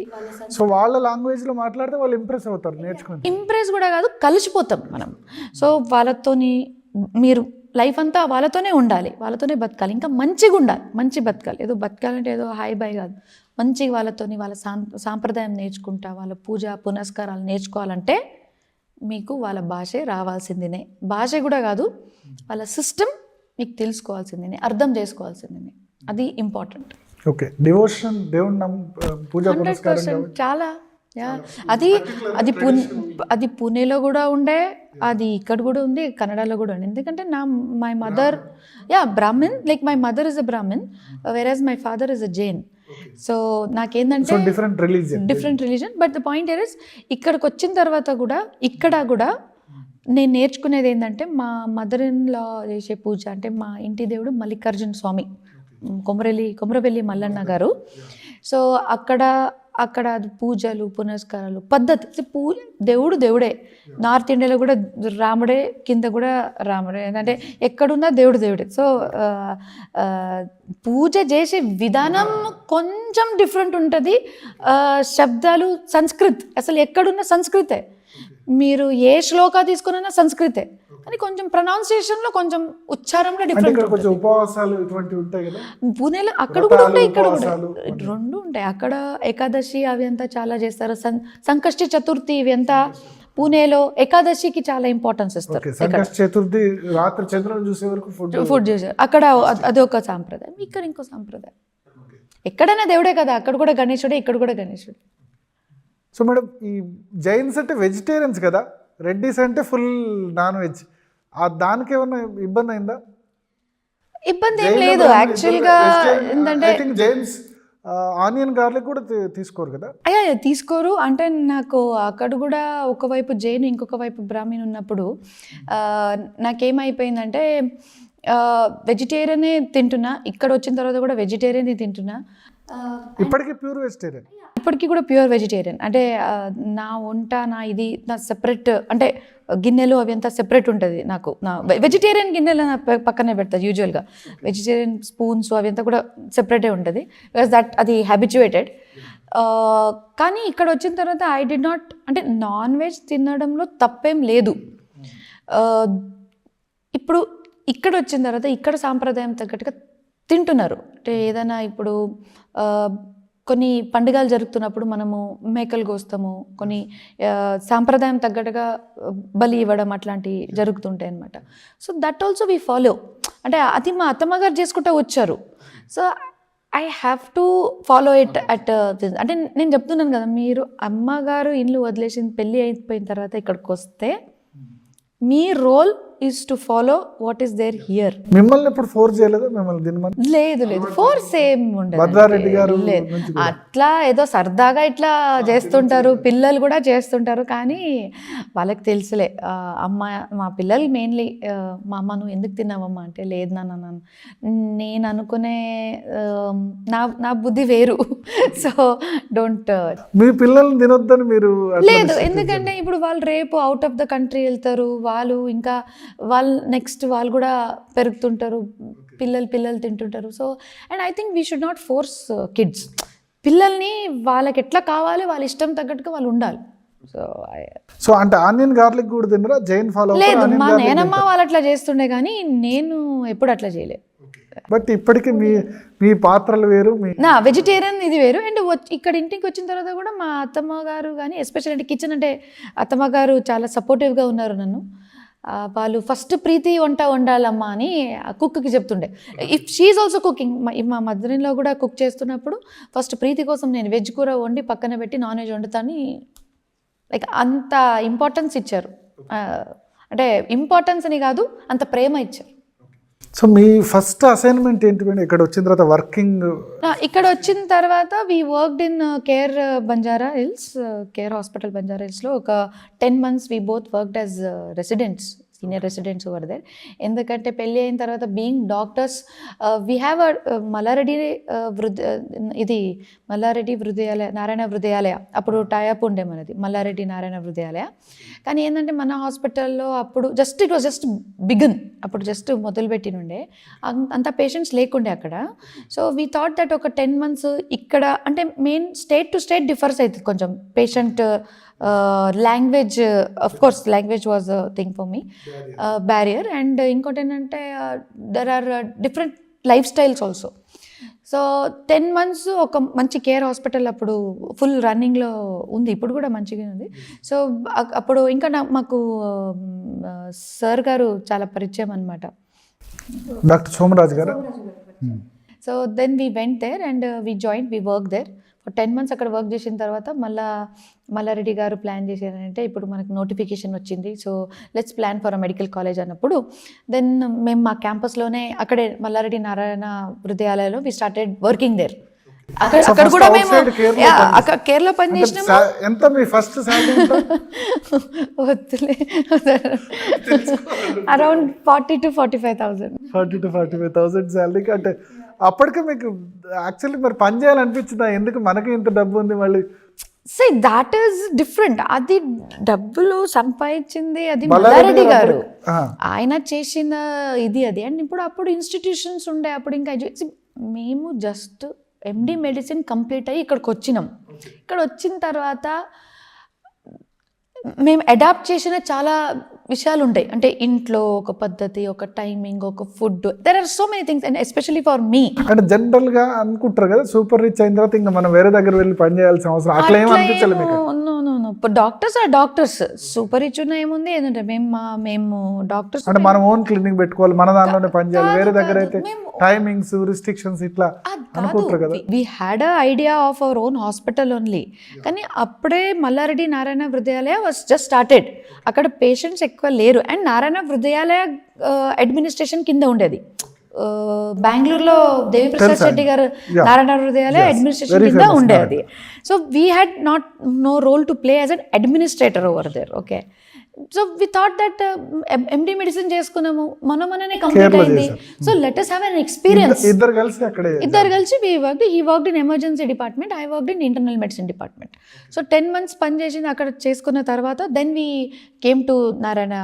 సో వాళ్ళ లాంగ్వేజ్లో మాట్లాడితే వాళ్ళు ఇంప్రెస్ అవుతారు, నేర్చుకుని. ఇంప్రెస్ కూడా కాదు, కలిసిపోతాం మనం. సో వాళ్ళతోని మీరు లైఫ్ అంతా వాళ్ళతోనే ఉండాలి, వాళ్ళతోనే బతకాలి, ఇంకా మంచిగా ఉండాలి, మంచి బతకాలి. ఏదో బతకాలంటే ఏదో హాయ్ బాయ్ కాదు, మంచిగా వాళ్ళతోని వాళ్ళ సాంప్రదాయం నేర్చుకుంటా, వాళ్ళ పూజ పునస్కారాలు నేర్చుకోవాలంటే మీకు వాళ్ళ భాషే రావాల్సిందినే. భాష కూడా కాదు, వాళ్ళ సిస్టమ్ మీకు తెలుసుకోవాల్సిందినే, అర్థం చేసుకోవాల్సిందినే. అది ఇంపార్టెంట్. ఓకే, డివోషన్, దేవుని పూజ పునస్కారం చాలా. అది అది అది పూణేలో కూడా ఉండే, అది ఇక్కడ కూడా ఉంది, కన్నడలో కూడా ఉంది. ఎందుకంటే my mother Brahmin, like my mother is a Brahmin, whereas my father is a Jain. So నాకేంటంటే different religion. But the point is, ఇక్కడికి వచ్చిన తర్వాత కూడా ఇక్కడ కూడా నేను నేర్చుకునేది ఏంటంటే, మా మదర్ ఇన్ లా చేసే పూజ అంటే మా ఇంటి దేవుడు మల్లికార్జున స్వామి, కొమరవెల్లి మల్లన్న గారు. సో అక్కడ అది పూజలు పునస్కారాలు పద్ధతి. దేవుడే. నార్త్ ఇండియాలో కూడా రాముడే, కింద కూడా రాముడే, ఏంటంటే ఎక్కడున్నా దేవుడే. సో పూజ చేసే విధానం కొంచెం డిఫరెంట్ ఉంటుంది. శబ్దాలు సంస్కృత్, అసలు ఎక్కడున్నా సంస్కృతే. మీరు ఏ శ్లోకా తీసుకున్నా సంస్కృతే, కానీ కొంచెం ప్రొనౌన్సియేషన్లో కొంచెం ఉచ్చారంలో డిఫరెంట్. ఉపవాసాలు ఇటువంటివి ఉంటాయి కదా పూణేలో, అక్కడ కూడా ఉంటాయి, ఇక్కడ కూడా రెండు ఉంటాయి. అక్కడ ఏకాదశి అవి అంతా చాలా చేస్తారు. సంకష్టి చతుర్థి ఇవి అంతా పూణేలో ఏకాదశికి చాలా ఇంపార్టెన్స్ ఇస్తారు. చతుర్థి రాత్రి చంద్రుని చూసే వరకు ఫుడ్ చేశారు. అక్కడ అది ఒక సాంప్రదాయం, ఇక్కడ ఇంకో సాంప్రదాయం. ఎక్కడైనా దేవుడే కదా, అక్కడ కూడా గణేశుడే, ఇక్కడ కూడా గణేశుడే. సో మేడం, ఈ జైన్స్ అంటే వెజిటేరియన్స్ కదా, రెడ్డిస్ అంటే ఫుల్ నాన్ వెజ్. దానికి ఏమన్నా ఇబ్బంది అయిందా? ఇబ్బంది ఏం లేదు యాక్చువల్గా. ఏంటంటే జైన్స్ ఆనియన్ గార్లిక్ కూడా తీసుకోరు కదా? తీసుకోరు. అంటే నాకు అక్కడ కూడా ఒకవైపు జైన్, ఇంకొక వైపు బ్రాహ్మణ్ ఉన్నప్పుడు నాకేమైపోయిందంటే వెజిటేరియనే తింటున్నా. ఇక్కడ వచ్చిన తర్వాత కూడా వెజిటేరియన్ తింటున్నా. ఇప్పటికీ ప్యూర్ వెజిటేరియన్, ఇప్పటికీ కూడా ప్యూర్ వెజిటేరియన్. అంటే నా వంట, ఇది నా సెపరేట్, అంటే గిన్నెలు అవి అంతా సెపరేట్ ఉంటుంది నాకు. నా వెజిటేరియన్ గిన్నెలు నా పక్కనే పెడతాను యూజువల్గా. వెజిటేరియన్ స్పూన్స్ అవి అంతా కూడా సెపరేటే ఉంటుంది, బికాస్ అది హ్యాబిచ్యుయేటెడ్. కానీ ఇక్కడ వచ్చిన తర్వాత ఐ డి నాట్, అంటే నాన్ వెజ్ తినడంలో తప్పేం లేదు. ఇప్పుడు ఇక్కడ వచ్చిన తర్వాత ఇక్కడ సాంప్రదాయం తగ్గట్టుగా తింటున్నారు. అంటే ఏదైనా ఇప్పుడు కొన్ని పండుగలు జరుగుతున్నప్పుడు మనము మేకలు కోస్తాము, కొన్ని సాంప్రదాయం తగ్గట్టుగా బలి ఇవ్వడం అట్లాంటివి జరుగుతుంటాయి అన్నమాట. So that also we follow. అంటే అది మా అత్తమ్మగారు చేసుకుంటూ వచ్చారు. So I have to follow it at this. అంటే నేను చెప్తున్నాను కదా, మీరు అమ్మగారు ఇల్లు వదిలేసిన పెళ్ళి అయిపోయిన తర్వాత ఇక్కడికి వస్తే మీ role is to follow what is there here. మిమ్మల్ని ఇప్పుడు ఫోర్స్ చేయలేదు? మిమ్మల్ని లేదు ఫోర్స్ ఏం ఉండదు. భద్రారెడ్డి గారు అట్లా ఏదో సరదాగా ఇట్లా చేస్తుంటారు, పిల్లలు కూడా చేస్తుంటారు. కానీ వాళ్ళకి తెలుసులే, మా పిల్లలు మెయిన్లీ మా అమ్మ నువ్వు ఎందుకు తిన్నావమ్మా అంటే, లేదు నాన్న నేను అనుకునే నా బుద్ధి వేరు. So don't. మీ పిల్లల్ని తినొద్దని మీరు? లేదు, ఎందుకంటే ఇప్పుడు వాళ్ళు రేపు అవుట్ ఆఫ్ ద కంట్రీ వెళ్తారు, వాళ్ళు ఇంకా నెక్స్ట్ వాళ్ళు కూడా పెరుగుతుంటారు, పిల్లలు తింటుంటారు. So and I think we should not force kids. పిల్లల్ని వాళ్ళకి ఎట్లా కావాలి, వాళ్ళ ఇష్టం తగ్గట్టుగా వాళ్ళు ఉండాలి. సో అంటే ఆనియన్ గార్లిక్ కూడా తినరా? జైన్ ఫాలో? లేదు, మా నేనమ్మ వాళ్ళు అట్లా చేస్తుండే, కానీ నేను ఎప్పుడు అట్లా చేయలేదు. బట్ ఇప్పటికీ మీ పాత్రలు వేరు, మీ నా వెజిటేరియన్ ఇది వేరు. అండ్ ఇక్కడ ఇంటికి వచ్చిన తర్వాత కూడా మా అత్తమ్మ గారు కానీ ఎస్పెషల్ అంటే కిచెన్ అంటే అత్తమ్మ గారు చాలా సపోర్టివ్గా ఉన్నారు నన్ను. వాళ్ళు ఫస్ట్ ప్రీతి వంట వండాలమ్మా అని కుక్కి చెప్తుండే. ఇఫ్ షీఈ్ ఆల్సో కుకింగ్, మా మదర్‌ఇన్‌లా కూడా కుక్ చేస్తున్నప్పుడు ఫస్ట్ ప్రీతి కోసం నేను వెజ్ కూర వండి పక్కన పెట్టి నాన్ వెజ్ వండుతాని, లైక్ అంత ఇంపార్టెన్స్ ఇచ్చారు. అంటే ఇంపార్టెన్స్ అని కాదు, అంత ప్రేమ ఇచ్చారు. సో మీ ఫస్ట్ అసైన్మెంట్ ఏంటి మేడం ఇక్కడ వచ్చిన తర్వాత? వర్కింగ్ ఇక్కడ వచ్చిన తర్వాత we worked in care Banjara hills, care hospital Banjara హిల్స్లో ఒక 10 months we both worked as residents, senior residents over there. ఎందుకంటే పెళ్ళి అయిన తర్వాత being doctors we have Malla Reddy ఇది మల్లారెడ్డి హృదయాలయ, నారాయణ హృదయాలయ, అప్పుడు టైఅప్ ఉండే మనది మల్లారెడ్డి నారాయణ హృదయాలయ. కానీ ఏంటంటే మన హాస్పిటల్లో అప్పుడు ఇట్ వాజ్ జస్ట్ బిగిన్, అప్పుడు జస్ట్ మొదలుపెట్టినుండే, అంత పేషెంట్స్ లేకుండే అక్కడ. సో వీ థాట్ దట్ ఒక 10 months ఇక్కడ అంటే main state to state differs అవుతుంది కొంచెం patient language. Of course language was a thing for me, barrier. And ఇంకోటి ఏంటంటే there are different life styles also. So 10 months ఒక మంచి కేర్ హాస్పిటల్ అప్పుడు ఫుల్ రన్నింగ్లో ఉంది, ఇప్పుడు కూడా మంచిగా ఉంది. సో అప్పుడు ఇంకా మాకు సార్ గారు చాలా పరిచయం అనమాట, డాక్టర్ సోమరాజు గారు. So then we went there and we join, we work there for 10 months. అక్కడ వర్క్ చేసిన తర్వాత మల్లారెడ్డి గారు ప్లాన్ చేశారంటే ఇప్పుడు మనకు నోటిఫికేషన్ వచ్చింది, so let's plan for a medical college అన్నప్పుడు దెన్ మేము మా క్యాంపస్లోనే అక్కడే Mallareddy Narayana హృదయాలయలో we started working there. అక్కడ కూడా మేము కేరళ పని చేసినాము. ఎంత మీ ఫస్ట్ సాలరీ? వద్దులే, అరౌండ్ 40,000 to 45,000. 40,000 to 45,000 శాలరీకి. అంటే అప్పటికే మీకు యాక్చువల్లీ మరి పని చేయాలనిపించిందా? ఎందుకు మనకి ఇంత డబ్బు ఉంది మళ్ళీ? Say that is different. అది డబ్బులు సంపాదించింది అది మల్లారెడ్డి గారు, ఆయన చేసిన ఇది అది. అండ్ అప్పుడు ఇన్స్టిట్యూషన్స్ ఉండే, అప్పుడు ఇంకా మేము జస్ట్ MD మెడిసిన్ కంప్లీట్ అయ్యి ఇక్కడికి వచ్చినాం. ఇక్కడ వచ్చిన తర్వాత మేము అడాప్ట్ చేసిన చాలా విషయాలు ఉంటాయి. అంటే ఇంట్లో ఒక పద్ధతి, ఒక టైమింగ్, ఒక food, there are so many things. And especially for me అంటే జనరల్గా అనుకుంటారు కదా సూపర్ రిచ్ అయిన తర్వాత ఇంకా మనం వేరే దగ్గర వెళ్ళి పని చేయాల్సిన అవసరం అట్లా ఏం అనిపించలేదు మీకు? Doctors are doctors, super rich ఉన్న ఏముంది ఏంటంటే మేము డాక్టర్స్ అంటే మనం ఓన్ క్లినిక్ పెట్టుకోవాలి, మన దాంట్లోనే పని చేయాలి. వేరే దగ్గర అయితే టైమింగ్స్, రిస్ట్రిక్షన్స్ ఇట్లా అనుకుంటారు కదా. We had a idea of our own hospital only. కానీ అప్పుడే Malla Reddy Narayana Hrudayalaya was just started, అక్కడ పేషెంట్స్ ఎక్కువ లేరు. అండ్ నారాయణ హృదయాలయ అడ్మినిస్ట్రేషన్ కింద ఉండేది. బెంగళూరులో దేవిప్రసాద్ శెట్టి గారు నారాయణ హృదయాలయ అడ్మినిస్ట్రేషన్ కింద ఉండేది. So we had no role to play as an administrator over there. Okay, so we thought that MD medicine చేసుకున్నాము, మననే కంప్లీట్ అయింది. So let us have an experience. ఇద్దరు కలిసి he worked in emergency department, I worked in internal medicine department. So 10 months పని చేసింది అక్కడ చేసుకున్న తర్వాత then we came to Narayana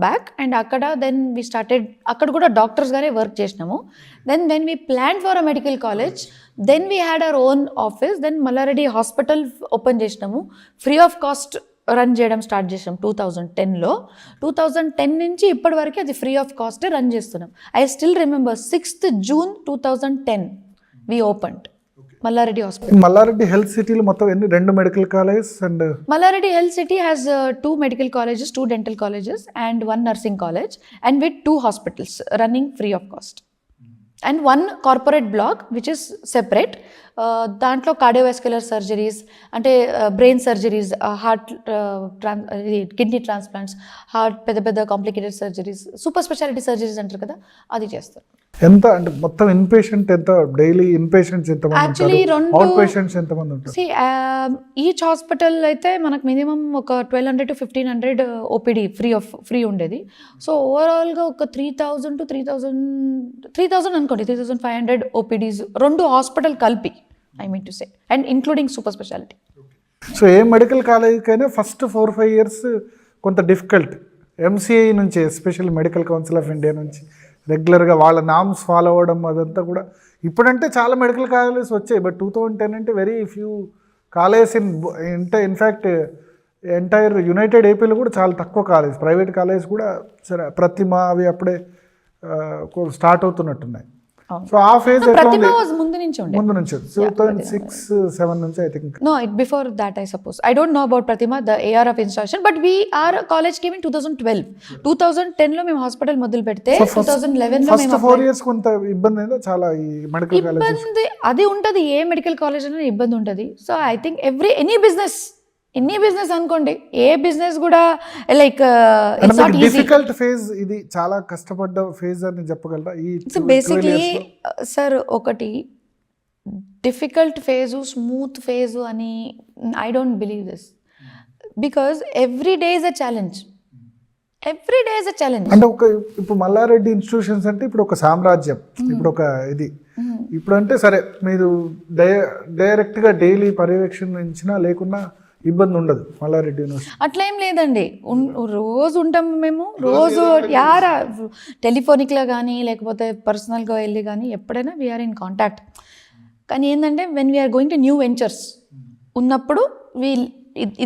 back. And అక్కడ దెన్ వీ స్టార్టెడ్, అక్కడ కూడా డాక్టర్స్గానే వర్క్ చేసినాము. Then when we plan for a medical college, then we had our own office. Then Malla Reddy hospital open చేసినాము, ఫ్రీ ఆఫ్ కాస్ట్ రన్ చేయడం start చేసాం 2010లో. 2010 నుంచి ఇప్పటి వరకు అది ఫ్రీ ఆఫ్ కాస్ట్ రన్ చేస్తున్నాం. I still remember 6th June 2010 we opened Mallareddy hospital. Mallareddy health సిటీలో మొత్తం ఎన్ని? 2 medical colleges. And Mallareddy health city has 2 medical colleges, 2 dental colleges and 1 nursing college, and with 2 hospitals running free of cost. And 1 corporate block which is separate. దాంట్లో cardiovascular surgeries అంటే brain surgeries, heart kidney transplants, heart పెద్ద complicated surgeries, super speciality surgeries అంటారు కదా, అది చేస్తారు. ఎంత అంటే మొత్తం ఇన్ పేషెంట్ ఎంత? డైలీ ఇన్ పేషెంట్స్ ఎంత మంది యాక్చువల్లీ ఉంటారు? అవుట్ పేషెంట్స్ ఎంత మంది ఉంటారు? ఈచ్ హాస్పిటల్ అయితే మనకు మినిమం ఒక 1,200 to 1,500 OPD ఫ్రీ ఉండేది. సో ఓవరాల్గా ఒక 3,000 to 3,000 అనుకోండి, 3,500 OPDs 2 హాస్పిటల్ కలిపి, I mean to say, and including super speciality. So ఏ మెడికల్ కాలేజ్కైనా ఫస్ట్ 4-5 years కొంత డిఫికల్ట్. MCI నుంచి, especially medical council of India నుంచి రెగ్యులర్గా వాళ్ళ నామ్స్ ఫాలో అవ్వడం అదంతా కూడా. ఇప్పుడంటే చాలా మెడికల్ కాలేజెస్ వచ్చాయి, బట్ 2010 అంటే very few colleges in fact entire United ఏపీలో కూడా చాలా తక్కువ కాలేజ్, ప్రైవేట్ కాలేజ్ కూడా సరే ప్రతిమ అవి అప్పుడే స్టార్ట్ అవుతున్నట్టున్నాయి. అవును. సో ఆ ఫేజ్ ఎట్లా ప్రతిమ ఉంది was ముందు నుంచి ఉండే. ముందు నుంచి 2006-7 నుంచి I think. No, before that I suppose. I don't know about Pratima, the AR of installation, but our college came in 2012. 2010 లో మేము హాస్పిటల్ మొదలు పెడితే 2011 లో ఫస్ట్ 4 years కొంత ఇబ్బంది అయిందా చాలా ఈ మెడికల్ కాలేజ్? ఇబ్బంది అది ఉంటది, ఏ మెడికల్ కాలేజ్ అయినా ఇబ్బంది ఉంటది. So I think any business అనుకోండి, ఏ బిజినెస్ కూడా like it's not easy. Difficult phase ఇది, చాలా కష్టపడ్డ ఫేజ్ అని చెప్పగలరా ఈ? సో బేసిక్లీ సార్ ఒకటి డిఫికల్ట్ ఫేజు, స్మూత్ ఫేజు అని I don't believe this, because every day is a challenge. అంటే ఇప్పుడు మల్లారెడ్డి ఇన్స్టిట్యూషన్స్ అంటే ఇప్పుడు ఒక సామ్రాజ్యం, ఇప్పుడు ఒక ఇది. ఇప్పుడు అంటే సరే మీరు డైరెక్ట్గా డైలీ పర్యవేక్షించినా లేకున్నా ఇబ్బంది ఉండదు మల్లారెడ్డి యూనివర్సిటీ. అట్లా ఏం లేదండి, రోజు ఉంటాం మేము, రోజు యారా టెలిఫోనిక్లో కానీ లేకపోతే పర్సనల్గా వెళ్ళి కానీ ఎప్పుడైనా వీఆర్ ఇన్ కాంటాక్ట్. కానీ ఏంటంటే when we are going to new ventures ఉన్నప్పుడు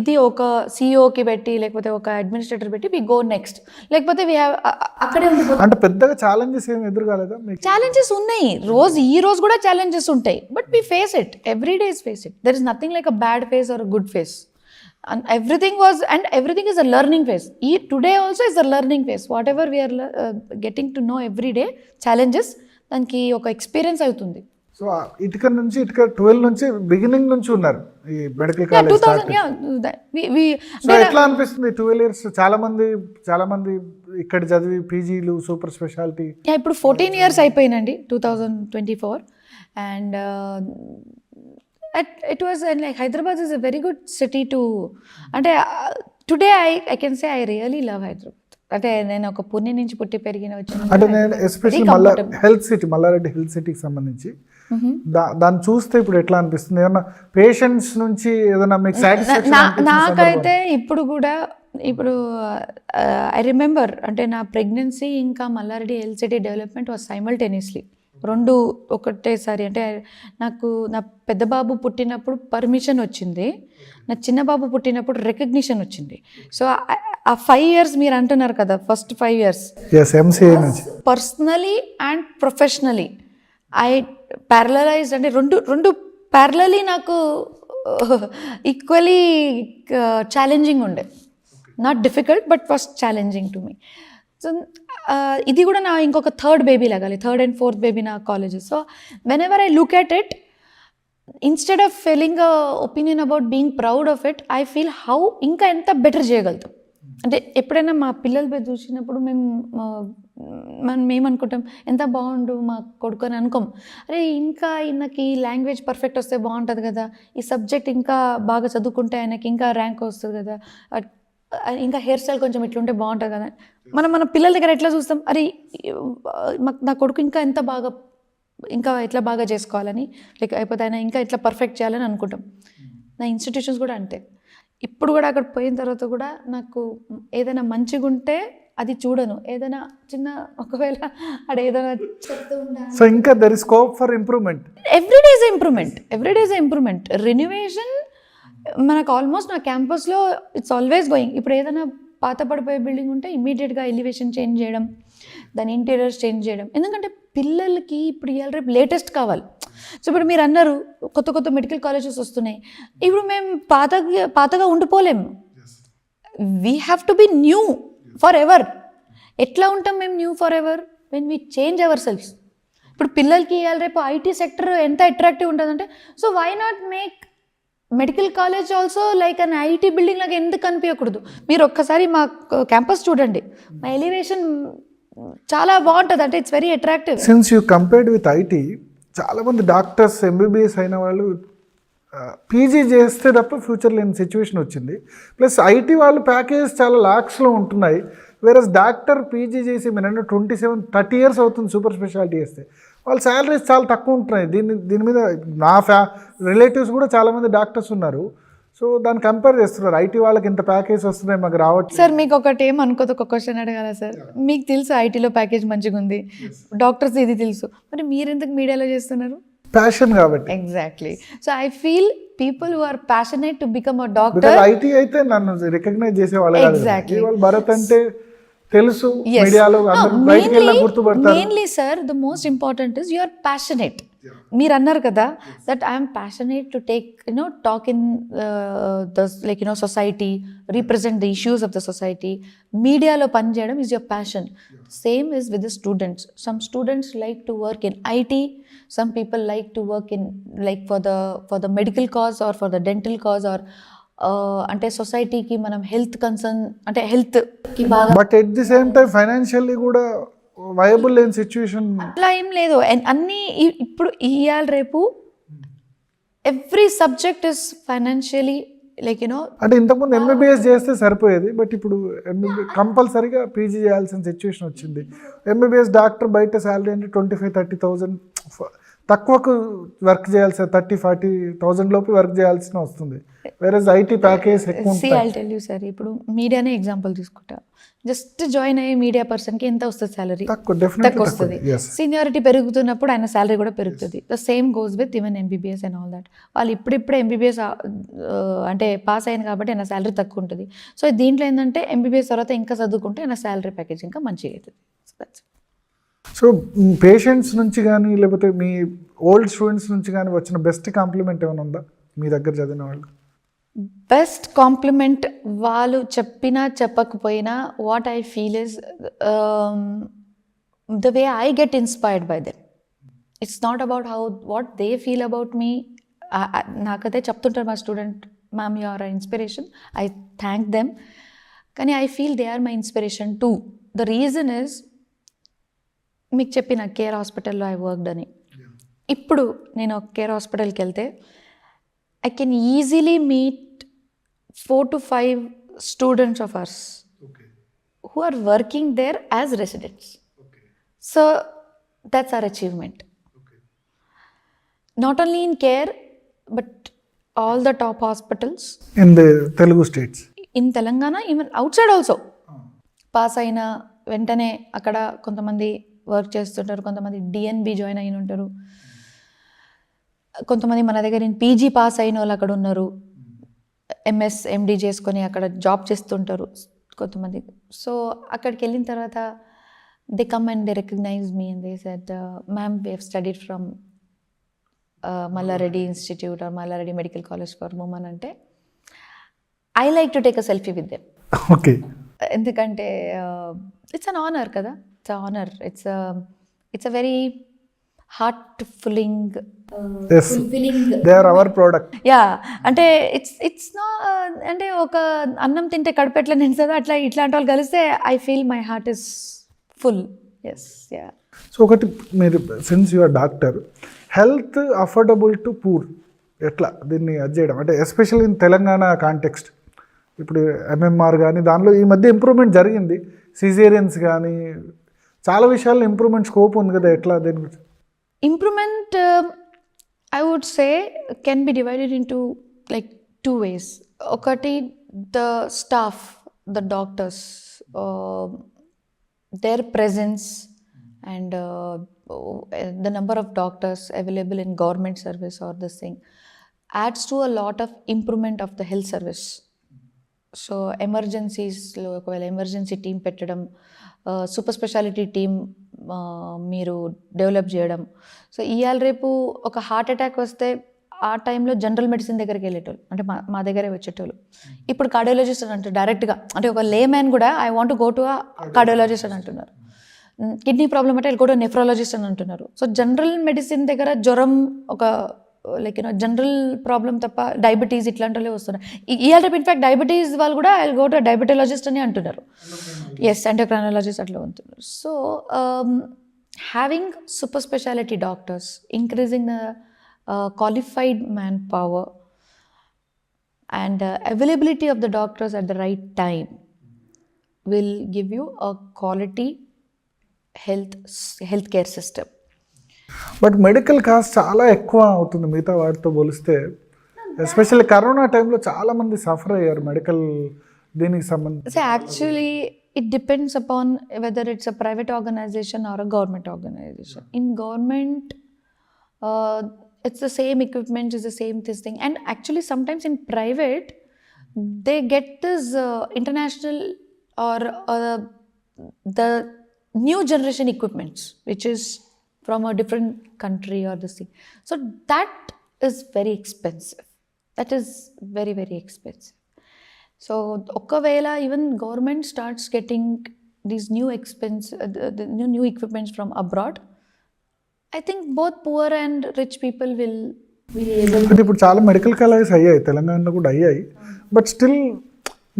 ఇది ఒక సిఇఓకి పెట్టి లేకపోతే ఒక అడ్మినిస్ట్రేటర్ పెట్టి వి గో నెక్స్ట్, లేకపోతే వి హ్యావ్ అక్కడే ఉండిపోతాం. అంటే పెద్దగా ఛాలెంజెస్ ఏమి ఎదురు కాలేదా? ఛాలెంజెస్ ఉన్నాయి, ఈ రోజు కూడా ఛాలెంజెస్ ఉంటాయి, but we face it every days face it. There is nothing like a bad face or a good face. And everything is a learning phase. Today also is a learning phase. Whatever we are getting to know every day, challenges, దానికి ఒక experience అవుతుంది. So ఇటుక 12 నుంచి beginning నుంచి ఉన్నారు ఈ medical college. So ఎట్లా అనిపిస్తుంది 12 years? చాలా మంది ఇక్కడ చదివి పీజీలు, సూపర్ స్పెషాలిటీ. ఇప్పుడు 14 years అయిపోయినండి 2024. And it was like Hyderabad is a very good city to, అంటే today I can say I really love Hyderabad. అంటే నేను ఒక పుణ్య నుంచి పుట్టి పెరిగిన వచ్చిన, అంటే నేను ఎస్పెషల్లీ మల్లారెడ్డి హెల్త్ సిటీకి సంబంధించి దాన్ని చూస్తే ఇప్పుడు ఎట్లా అనిపిస్తుంది? ఏమన్నా పేషెంట్స్ నుంచి ఏదైనా మీకు సాటిస్ఫాక్షన్? నాకైతే ఇప్పుడు ఐ రిమెంబర్, అంటే నా ప్రెగ్నెన్సీ ఇంకా Malla Reddy health city development was simultaneously, రెండు ఒకటేసారి. అంటే నాకు నా పెద్ద బాబు పుట్టినప్పుడు పర్మిషన్ వచ్చింది, నా చిన్న బాబు పుట్టినప్పుడు రికగ్నిషన్ వచ్చింది. సో ఆ 5 years మీరు అంటున్నారు కదా, first 5 years personally and professionally I paralysed. అంటే రెండు ప్యారలీ నాకు ఈక్వలీ ఛాలెంజింగ్ ఉండే, not difficult but first challenging to me. So ఇది కూడా నా ఇంకొక థర్డ్ బేబీ లాగాలి, థర్డ్ అండ్ ఫోర్త్ బేబీ నా college. So whenever I look at it, instead of feeling opinion about being proud of it, I feel how ఇంకా ఎంత better చేయగలుగుతాం. అంటే ఎప్పుడైనా మా పిల్లలపై చూసినప్పుడు మనం ఏమనుకుంటాం, ఎంత బాగుండు మా కొడుకు అని అనుకోం. అరే ఇంకా ఈయనకి లాంగ్వేజ్ పర్ఫెక్ట్ వస్తే బాగుంటుంది కదా, ఈ సబ్జెక్ట్ ఇంకా బాగా చదువుకుంటే ఆయనకి ఇంకా ర్యాంక్ వస్తుంది కదా, ఇంకా హెయిర్ స్టైల్ కొంచెం ఇట్లుంటే బాగుంటుంది కదా. మన పిల్లల దగ్గర ఎట్లా చూస్తాం, అరే నా కొడుకు ఇంకా ఎట్లా బాగా చేసుకోవాలని, లేకపోతే ఆయన ఇంకా ఎట్లా పర్ఫెక్ట్ చేయాలని అనుకుంటాం. నా ఇన్స్టిట్యూషన్స్ కూడా అంతే. ఇప్పుడు కూడా అక్కడ పోయిన తర్వాత కూడా నాకు ఏదైనా మంచిగా ఉంటే అది చూడను, ఏదైనా ఒకవేళ అక్కడ ఏదైనా చెప్తూ ఉంటాను. సో ఇంకా there is scope for improvement. Every day is improvement. Renovation మనకు ఆల్మోస్ట్ నా క్యాంపస్లో ఇట్స్ ఆల్వేస్ గోయింగ్. ఇప్పుడు ఏదైనా పాత పడిపోయే బిల్డింగ్ ఉంటే ఇమీడియట్గా ఎలివేషన్ చేంజ్ చేయడం, దాని ఇంటీరియర్స్ చేంజ్ చేయడం. ఎందుకంటే పిల్లలకి ఇప్పుడు ఇవాళ రేపు లేటెస్ట్ కావాలి. సో ఇప్పుడు మీరు అన్నారు కొత్త మెడికల్ కాలేజెస్ వస్తున్నాయి, ఇప్పుడు మేము పాతగా ఉండిపోలేము. We have to be new for ever. ఎట్లా ఉంటాం మేము new for ever? When we change our selfs. ఇప్పుడు పిల్లలకి ఇవాళ రేపు ఐటీ సెక్టర్ ఎంత అట్రాక్టివ్ ఉంటుందంటే, so why not make medical college also like an IT building లాగా ఎందుకు కనిపించకూడదు? మీరు ఒక్కసారి మా క్యాంపస్ చూడండి, మా ఎలివేషన్ చాలా బాగుంటుంది. అంటే it's very attractive. Since you compared with IT, చాలామంది డాక్టర్స్ ఎంబీబీఎస్ అయిన వాళ్ళు పీజీ చేస్తే తప్ప ఫ్యూచర్ లేని సిచ్యువేషన్ వచ్చింది. ప్లస్ ఐటీ వాళ్ళు ప్యాకేజెస్ చాలా లాక్స్లో ఉంటున్నాయి. వేరే డాక్టర్ పీజీ చేసి మీరు 27-30 years అవుతుంది సూపర్ స్పెషాలిటీ చేస్తే, వాళ్ళ శాలరీస్ చాలా తక్కువ ఉంటున్నాయి. దీని మీద నా రిలేటివ్స్ కూడా చాలామంది డాక్టర్స్ ఉన్నారు. సో దాన్ని కంపేర్ చేస్తున్నారు, ఐటీ వాళ్ళకి ఇంత ప్యాకేజ్ వస్తున్నాయి మాకు రావట్లేదు. సార్ మీకు ఒకటి ఏమనుకోదు, ఒక క్వశ్చన్ అడగాల సార్. మీకు తెలుసు ఐటీలో ప్యాకేజ్ మంచిగా ఉంది, డాక్టర్స్ ఇది తెలుసు, మరి మీరు ఎందుకు మీడియాలో చేస్తున్నారు? ప్యాషన్ కాబట్టి. Exactly. So I feel people who are passionate to become a doctor. IT అయితే నన్ను రికగ్నైజ్ చేసే వాళ్ళు. ఎగ్జాక్ట్లీ. భరత్ అంటే తెలుసు Yes. మీడియాలో అందరూ బయటికి వెళ్ళినా గుర్తుపడతారు. Mainly sir the most important is you are passionate. మీరు అన్నారు కదా that I'm passionate to take talk in the like society, represent the issues of the society. మీడియాలో పనిచేయడం is your passion. Same is with the students. Some students like to work in IT, some people like to work in like for the medical cause or for the dental cause or అంటే సొసైటీకి మనం health concern అంటే హెల్త్కి బాగా. But at the same time financially కూడా viable లేని situation. అట్లా ఏం లేదు. అన్నీ ఇప్పుడు ఇవాళ రేపు every subject is financially like అంటే ఇంతకుముందు ఎంబీబీఎస్ చేస్తే సరిపోయేది, బట్ ఇప్పుడు కంపల్సరీగా పీజీ చేయాల్సిన సిచ్యువేషన్ వచ్చింది. ఎంబీబీఎస్ డాక్టర్ బయట శాలరీ అంటే 25,000-30,000 తక్కువకు వర్క్ చేయాల్సిన 30,000-40,000 లోపు వర్క్ చేయాల్సిన వస్తుంది. వేరే ఐటీ ప్యాకేజ్ ఎక్కువ see I'll tell you sir, ఇప్పుడు మీడియానే ఎగ్జాంపుల్ తీసుకుంటా. జస్ట్ జాయిన్ అయ్యే మీడియా పర్సన్కి ఎంత వస్తుంది శాలరీ? తక్కువ వస్తుంది. సీనియారిటీ పెరుగుతున్నప్పుడు ఆయన శాలరీ కూడా పెరుగుతుంది. The same goes with even MBBS and all that. వాళ్ళు ఇప్పుడిప్పుడే ఎంబీబీఎస్ అంటే పాస్ అయ్యాను కాబట్టి ఆయన శాలరీ తక్కువ ఉంటుంది. సో దీంట్లో ఏంటంటే ఎంబీబీఎస్ తర్వాత ఇంకా చదువుకుంటే ఆయన శాలరీ ప్యాకేజ్ ఇంకా మంచిగా అవుతుంది. సో పేషెంట్స్ నుంచి కానీ లేకపోతే మీ ఓల్డ్ స్టూడెంట్స్ నుంచి కానీ వచ్చిన బెస్ట్ కాంప్లిమెంట్ ఏమైనా ఉందా మీ దగ్గర చదివిన వాళ్ళు? బెస్ట్ కాంప్లిమెంట్ వాళ్ళు చెప్పినా చెప్పకపోయినా what I feel is the way I get inspired by them. It's not about how what they feel about me. నాకైతే చెప్తుంటారు మా student, ma'am you are inspiration. I thank them. కానీ I feel they are my inspiration too. The reason is మీకు చెప్పిన care హాస్పిటల్లో I worked అని. ఇప్పుడు నేను కేర్ హాస్పిటల్కి వెళ్తే I can easily meet 4 to 5 students of ours who are working there as residents. So that's our achievement. Not only in care, but all the top hospitals in the Telugu states. In Telangana, even outside also. Pass అయిన వెంటనే అక్కడ కొంతమంది work చేస్తుంటారు, కొంతమంది DNB join అయిన ఉంటారు, కొంతమంది మన దగ్గర పీజీ పాస్ అయిన వాళ్ళు అక్కడ ఉన్నారు, ఎంఎస్ ఎండి చేసుకొని అక్కడ జాబ్ చేస్తుంటారు కొంతమంది. సో అక్కడికి వెళ్ళిన తర్వాత they come and they recognise me and they said ma'am we have studied from Mallareddy institute or Mallareddy medical college for women అంటే I like to take a selfie with them. Okay. ఎందుకంటే it's an honour కదా, it's honour. It's a very heart ఫుల్లింగ్ they are our product. Yeah అంటే it's నా అంటే ఒక అన్నం తింటే కడుపు ఎట్లా నిండుతుందో అట్లా ఇట్లాంటి వాళ్ళు కలిస్తే I feel my heart is full. Yes yeah. So ఒకటి, మీరు since your doctor, health affordable to poor ఎట్లా దీన్ని అది చేయడం అంటే ఎస్పెషల్లీ ఇన్ తెలంగాణ కాంటెక్స్ట్. ఇప్పుడు ఎంఎంఆర్ కానీ దానిలో ఈ మధ్య ఇంప్రూవ్మెంట్ జరిగింది, సిజేరియన్స్ కానీ చాలా విషయాల్లో ఇంప్రూవ్మెంట్ స్కోప్ ఉంది కదా, ఎట్లా దీని గురించి? Improvement I would say can be divided into like two ways. Okati, the staff, the doctors, their presence and the number of doctors available in government service or this thing adds to a lot of improvement of the health service. So emergencies lo okavela emergency team pettadam, super speciality team మీరు develop చేయడం. So ఇవాళ రేపు ఒక heart attack వస్తే ఆ టైంలో general medicine దగ్గరికి వెళ్ళేటోళ్ళు, అంటే మా దగ్గరే వచ్చేటోళ్ళు. ఇప్పుడు కార్డియాలజిస్ట్ అని అంటారు డైరెక్ట్గా, అంటే ఒక లే మ్యాన్ కూడా I want go to cardiologist అని అంటున్నారు. కిడ్నీ ప్రాబ్లమ్ అంటే గో టు నెఫ్రాలజిస్ట్ అని అంటున్నారు. సో జనరల్ మెడిసిన్ దగ్గర జ్వరం ఒక లైక్ జనరల్ ప్రాబ్లం తప్ప డయాబెటీస్ ఇట్లాంటి వాళ్ళే వస్తున్నాయి. ఇవాళ రేపు ఇన్ఫాక్ట్ డయాబెటీస్ వాళ్ళు కూడా ఐ గో టు డయాబెటాలజిస్ట్ అని అంటున్నారు. ఎస్, ఎండోక్రైనాలజిస్ట్ అట్లా ఉంటున్నారు. So having super speciality doctors, increasing the qualified man power and availability of the doctors at the right time will give you a quality health care system. But medical cost చాలా ఎక్కువ అవుతుంది మిగతా వాటితో పోలిస్తే. Especially corona టైంలో చాలామంది suffer అయ్యారు medical దీనికి సంబంధించి. Actually it depends upon whether it's a private organization or a government organization. In government, it's the same equipment, is the same this thing. And actually sometimes in private, they get this international or the new generation equipments, which is from a different country or this thing. So that is very expensive. That is very, very expensive. So okavela even government starts getting these new the new equipments from abroad, I think both poor and rich people will be able అంటే ఇప్పుడు చాలా medical colleges అయ్యాయి, తెలంగాణలో కూడా అయ్యాయి, but still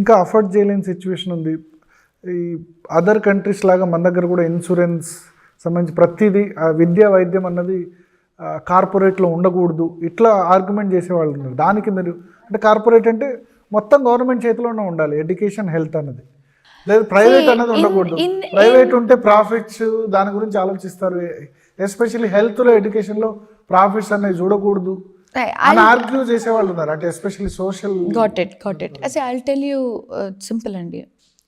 ఇంకా afford చేయలేని situation ఉంది. ఈ అదర్ కంట్రీస్ లాగా మన దగ్గర కూడా ఇన్సూరెన్స్ సంబంధించి ప్రతిదీ విద్యా వైద్యం అన్నది కార్పొరేట్లో ఉండకూడదు, ఇట్లా ఆర్గ్యుమెంట్ చేసేవాళ్ళు ఉన్నారు. దానికి మీరు అంటే కార్పొరేట్ అంటే మొత్తం గవర్నమెంట్ చేతిలోనే ఉండాలి ఎడ్యుకేషన్ హెల్త్ అన్నది, లేదు ప్రైవేట్ అన్నది ఉండకూడదు. ప్రైవేట్ ఉంటే ప్రాఫిట్స్ దాని గురించి ఆలోచిస్తారు, ఎస్పెషల్లీ హెల్త్లో ఎడ్యుకేషన్లో ప్రాఫిట్స్ అనేది చూడకూడదు అని ఆర్గ్యూ చేసేవాళ్ళు ఉన్నారు, అంటే especially social. Got it. As I'll tell you simple and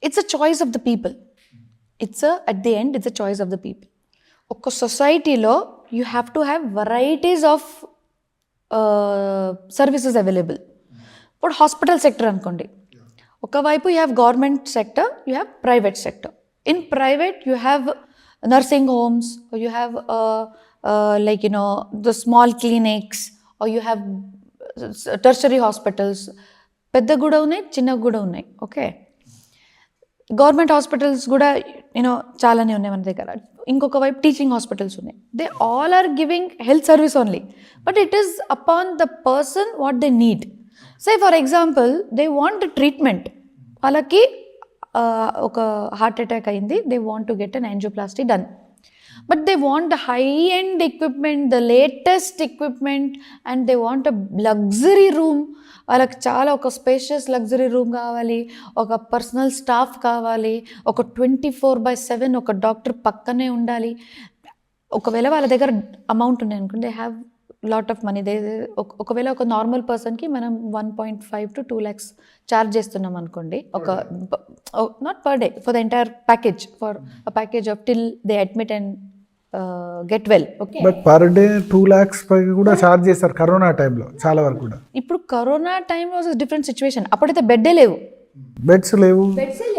it's a choice of the people. At the end it's a choice of the people. ఒక సొసైటీలో you have to have varieties of services available. ఇప్పుడు hospital sector అనుకోండి, ఒకవైపు you have government sector, you have private sector. In private you have nursing homes, or you have like the small clinics, or you have tertiary hospitals. పెద్ద కూడా ఉన్నాయి, చిన్న కూడా ఉన్నాయి. Okay, government hospitals కూడా చాలానే ఉన్నాయి మన దగ్గర. ఇంకొక వైపు టీచింగ్ హాస్పిటల్స్ ఉన్నాయి. They all are giving health service only, but it is upon the person what they need. Say for example they want treatment, వాళ్ళకి ఒక హార్ట్ అటాక్ అయింది, they want to get an angioplasty done, but they want the high end equipment, the latest equipment, and they want a luxury room. వాళ్ళకి చాలా ఒక spacious luxury room కావాలి, ఒక personal staff కావాలి, ఒక 24/7 ఒక డాక్టర్ పక్కనే ఉండాలి. ఒకవేళ వాళ్ళ దగ్గర అమౌంట్ ఉన్నాయి అనుకోండి, they have lot of money. ఒకవేళ ఒక నార్మల్ పర్సన్కి మనం 1.5 to 2 lakhs ఛార్జ్ చేస్తున్నాం అనుకోండి, ఒక not per day, for the entire package, for a package of till they admit and get well. Okay, but per day 2 lakhs పైకి కూడా charge చేస్తారు కరోనా టైంలో చాలా వరకు కూడా. ఇప్పుడు కరోనా టైంలో డిఫరెంట్ సిచ్యువేషన్, అప్పుడైతే బెడ్డే లేవు, బెడ్స్ లేవు,